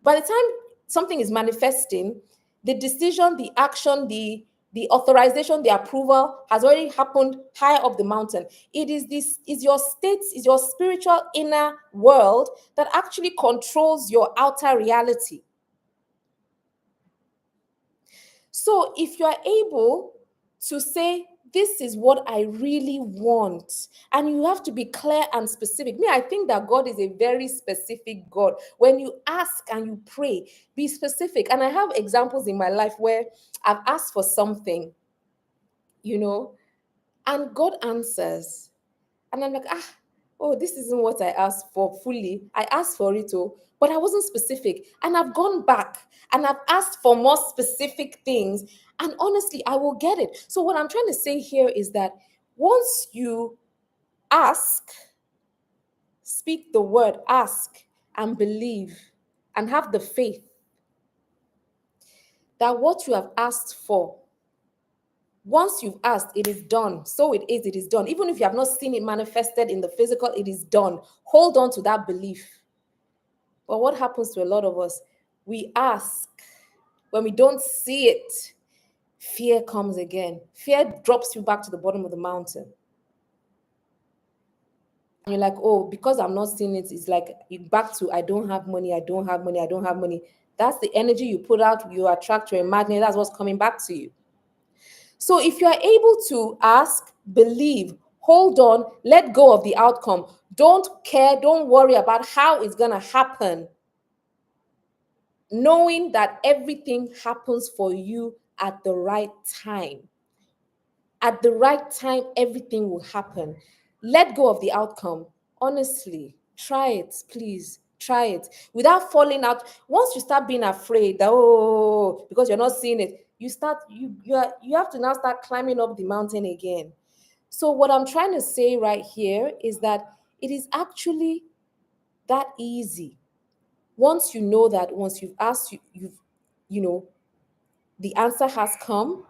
By the time something is manifesting, the decision, the action, the authorization, the approval has already happened higher up the mountain. It is this, is your state, is your spiritual inner world that actually controls your outer reality. So if you are able to say, this is what I really want, and you have to be clear and specific. Me, I think that God is a very specific God. When you ask and you pray, be specific. And I have examples in my life where I've asked for something, and God answers. And I'm like, oh, this isn't what I asked for fully. I asked for it, but I wasn't specific. And I've gone back and I've asked for more specific things. And honestly, I will get it. So, what I'm trying to say here is that once you ask, speak the word, ask, and believe, and have the faith that what you have asked for, once you've asked, it is done. So it is done. Even if you have not seen it manifested in the physical, it is done. Hold on to that belief. But what happens to a lot of us? We ask, when we don't see it, fear comes again. Fear drops you back to the bottom of the mountain. And you're like, oh, because I'm not seeing it, it's like back to I don't have money, I don't have money, I don't have money. That's the energy you put out, you attract to a magnet, that's what's coming back to you. So if you are able to ask, believe, hold on, let go of the outcome, don't care, don't worry about how it's going to happen, knowing that everything happens for you at the right time. At the right time, everything will happen. Let go of the outcome. Honestly, try it, please. Try it without falling out. Once you start being afraid that because you're not seeing it, you have to now start climbing up the mountain again. So what I'm trying to say right here is that it is actually that easy. Once you know that, once you've asked, you know, the answer has come,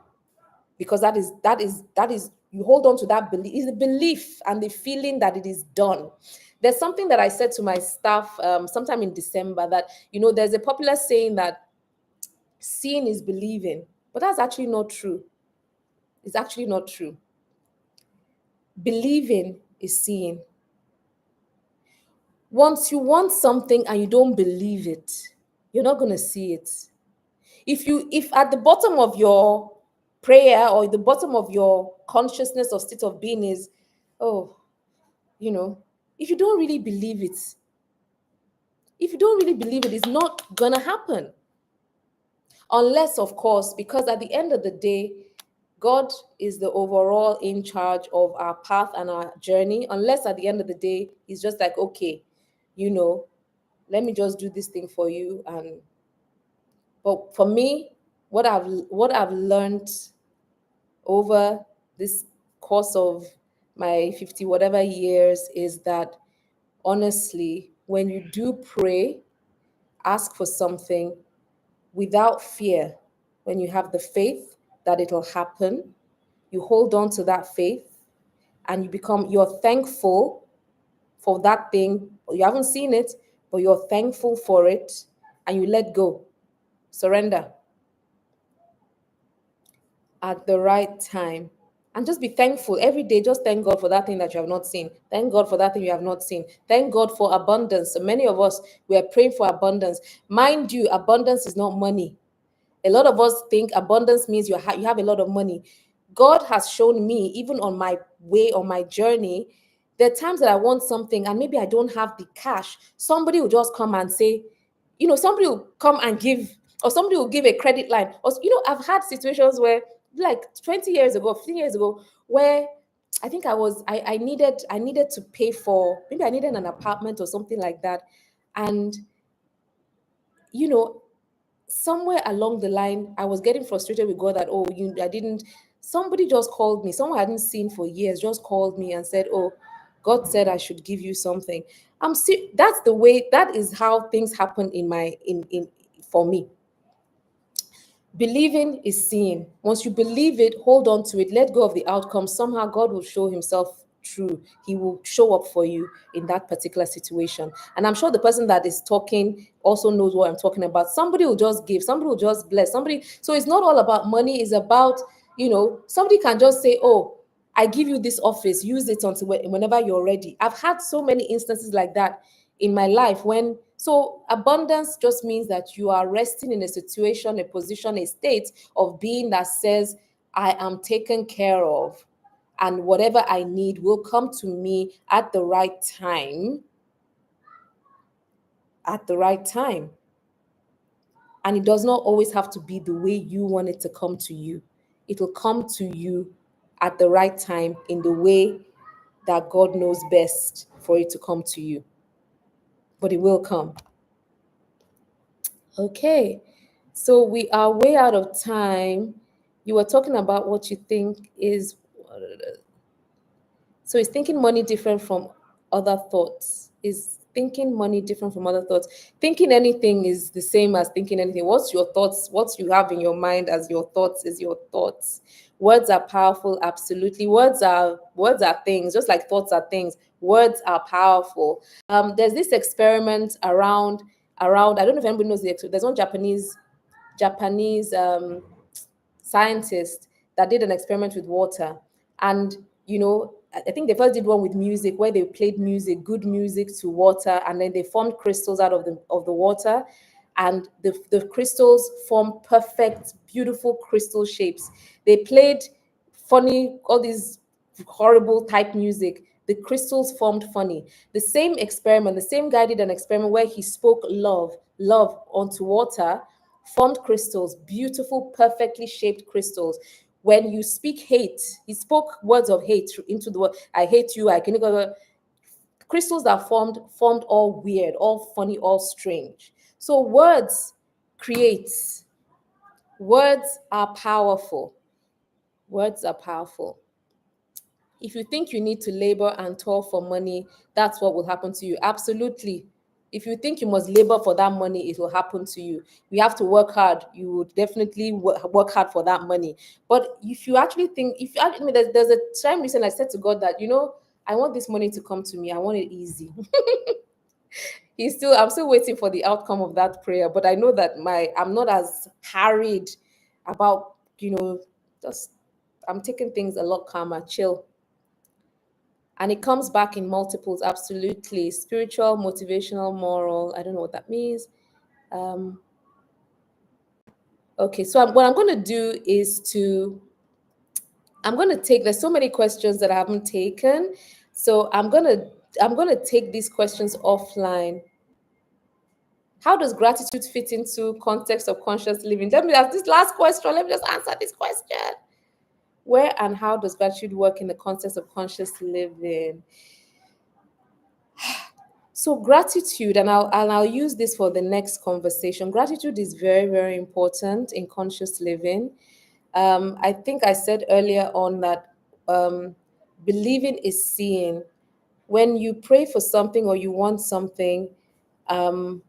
because that is you hold on to that belief. Is the belief and the feeling that it is done. There's something that I said to my staff sometime in December, that there's a popular saying that seeing is believing, but that's actually not true. It's actually not true. Believing is seeing. Once you want something and you don't believe it, you're not going to see it. If at the bottom of your prayer or the bottom of your consciousness or state of being is, oh, if you don't really believe it, it's not gonna happen. Unless, of course, because at the end of the day, God is the overall in charge of our path and our journey. Unless at the end of the day, He's just like, okay, let me just do this thing for you. But for me, what I've learned over this course of my 50 whatever years is that, honestly, when you do pray, ask for something without fear, when you have the faith that it'll happen, you hold on to that faith and you're thankful for that thing. You haven't seen it, but you're thankful for it, and you let go. Surrender at the right time. And just be thankful every day. Just thank God for that thing that you have not seen. Thank God for that thing you have not seen. Thank God for abundance. So many of us, we are praying for abundance. Mind you, abundance is not money. A lot of us think abundance means you have a lot of money. God has shown me, even on my way, on my journey, there are times that I want something and maybe I don't have the cash. Somebody will just come and say, somebody will come and give, or somebody will give a credit line. Or, I've had situations where, like 20 years ago, 15 years ago, where I think I needed to pay for, maybe I needed an apartment or something like that. And, you know, somewhere along the line, I was getting frustrated with God that, somebody just called me, someone I hadn't seen for years just called me and said, oh, God said I should give you something. That's the way, that is how things happen for me. Believing is seeing. Once you believe it, hold on to it, let go of the outcome. Somehow God will show Himself true. He will show up for you in that particular situation. And I'm sure the person that is talking also knows what I'm talking about. Somebody will just give, somebody will just bless, somebody. So it's not all about money, it's about, somebody can just say, oh, I give you this office, use it until whenever you're ready. I've had so many instances like that in my life. So abundance just means that you are resting in a situation, a position, a state of being that says, I am taken care of, and whatever I need will come to me at the right time. At the right time. And it does not always have to be the way you want it to come to you. It will come to you at the right time, in the way that God knows best for it to come to you. But it will come. Okay, so we are way out of time. You were talking about what you think is, so is thinking money different from other thoughts? Is thinking money different from other thoughts? Thinking anything is the same as thinking anything. What's your thoughts? What you have in your mind as your thoughts is your thoughts. Words are powerful, absolutely. Words are things, just like thoughts are things. Words are powerful. There's this experiment around. I don't know if anybody knows there's one Japanese scientist that did an experiment with water. And, I think they first did one with music where they played music, good music to water, and then they formed crystals out of the water. And the crystals formed perfect, beautiful crystal shapes. They played funny, all these horrible type music. The crystals formed funny. The same guy did an experiment where he spoke love onto water, formed crystals, beautiful, perfectly shaped crystals. When you speak hate, he spoke words of hate into the world. I hate you. I can go. Crystals that formed all weird, all funny, all strange. So creates. Words are powerful. Words are powerful. If you think you need to labor and toil for money, that's what will happen to you. Absolutely. If you think you must labor for that money, it will happen to you. You have to work hard. You would definitely work hard for that money. But if you actually think, there's a time recently I said to God that, I want this money to come to me. I want it easy. I'm still waiting for the outcome of that prayer. But I know that I'm not as harried about, just I'm taking things a lot calmer, chill. And it comes back in multiples, absolutely. Spiritual, motivational, moral. I don't know what that means. Um, okay, so what I'm going to do is I'm going to take, there's so many questions that I haven't taken. So I'm going to take these questions offline. How does gratitude fit into context of conscious living? Let me ask this last question. Let me just answer this question. Where and how does gratitude work in the context of conscious living? So gratitude, and I'll use this for the next conversation. Gratitude is very, very important in conscious living. I think I said earlier on that believing is seeing. When you pray for something or you want something, um,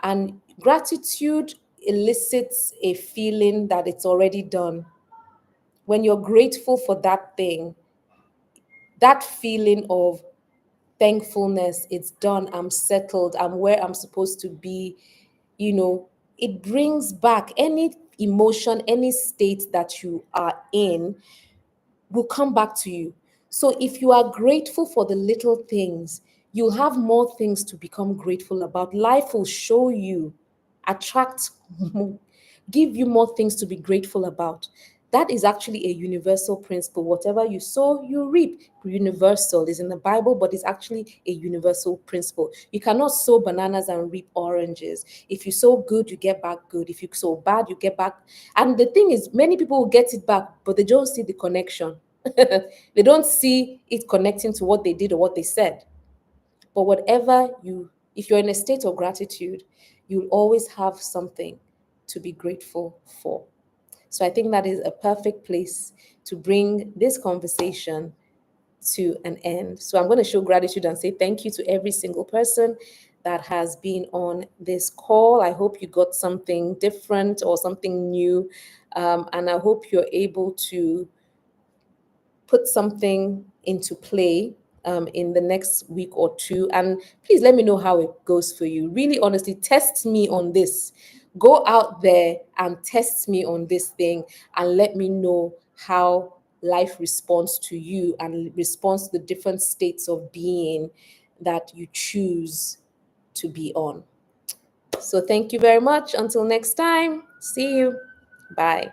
and gratitude elicits a feeling that it's already done. When you're grateful for that thing, that feeling of thankfulness, it's done, I'm settled, I'm where I'm supposed to be, it brings back any emotion, any state that you are in will come back to you. So if you are grateful for the little things, you'll have more things to become grateful about. Life will show you, attract, give you more things to be grateful about. That is actually a universal principle. Whatever you sow, you reap. Universal is in the Bible, but it's actually a universal principle. You cannot sow bananas and reap oranges. If you sow good, you get back good. If you sow bad, you get back. And the thing is, many people will get it back, but they don't see the connection. They don't see it connecting to what they did or what they said. But if you're in a state of gratitude, you'll always have something to be grateful for. So I think that is a perfect place to bring this conversation to an end. So I'm going to show gratitude and say thank you to every single person that has been on this call. I hope you got something different or something new. And I hope you're able to put something into play in the next week or two. And please let me know how it goes for you. Really, honestly, test me on this. Go out there and test me on this thing and let me know how life responds to you and responds to the different states of being that you choose to be on. So thank you very much. Until next time, see you. Bye.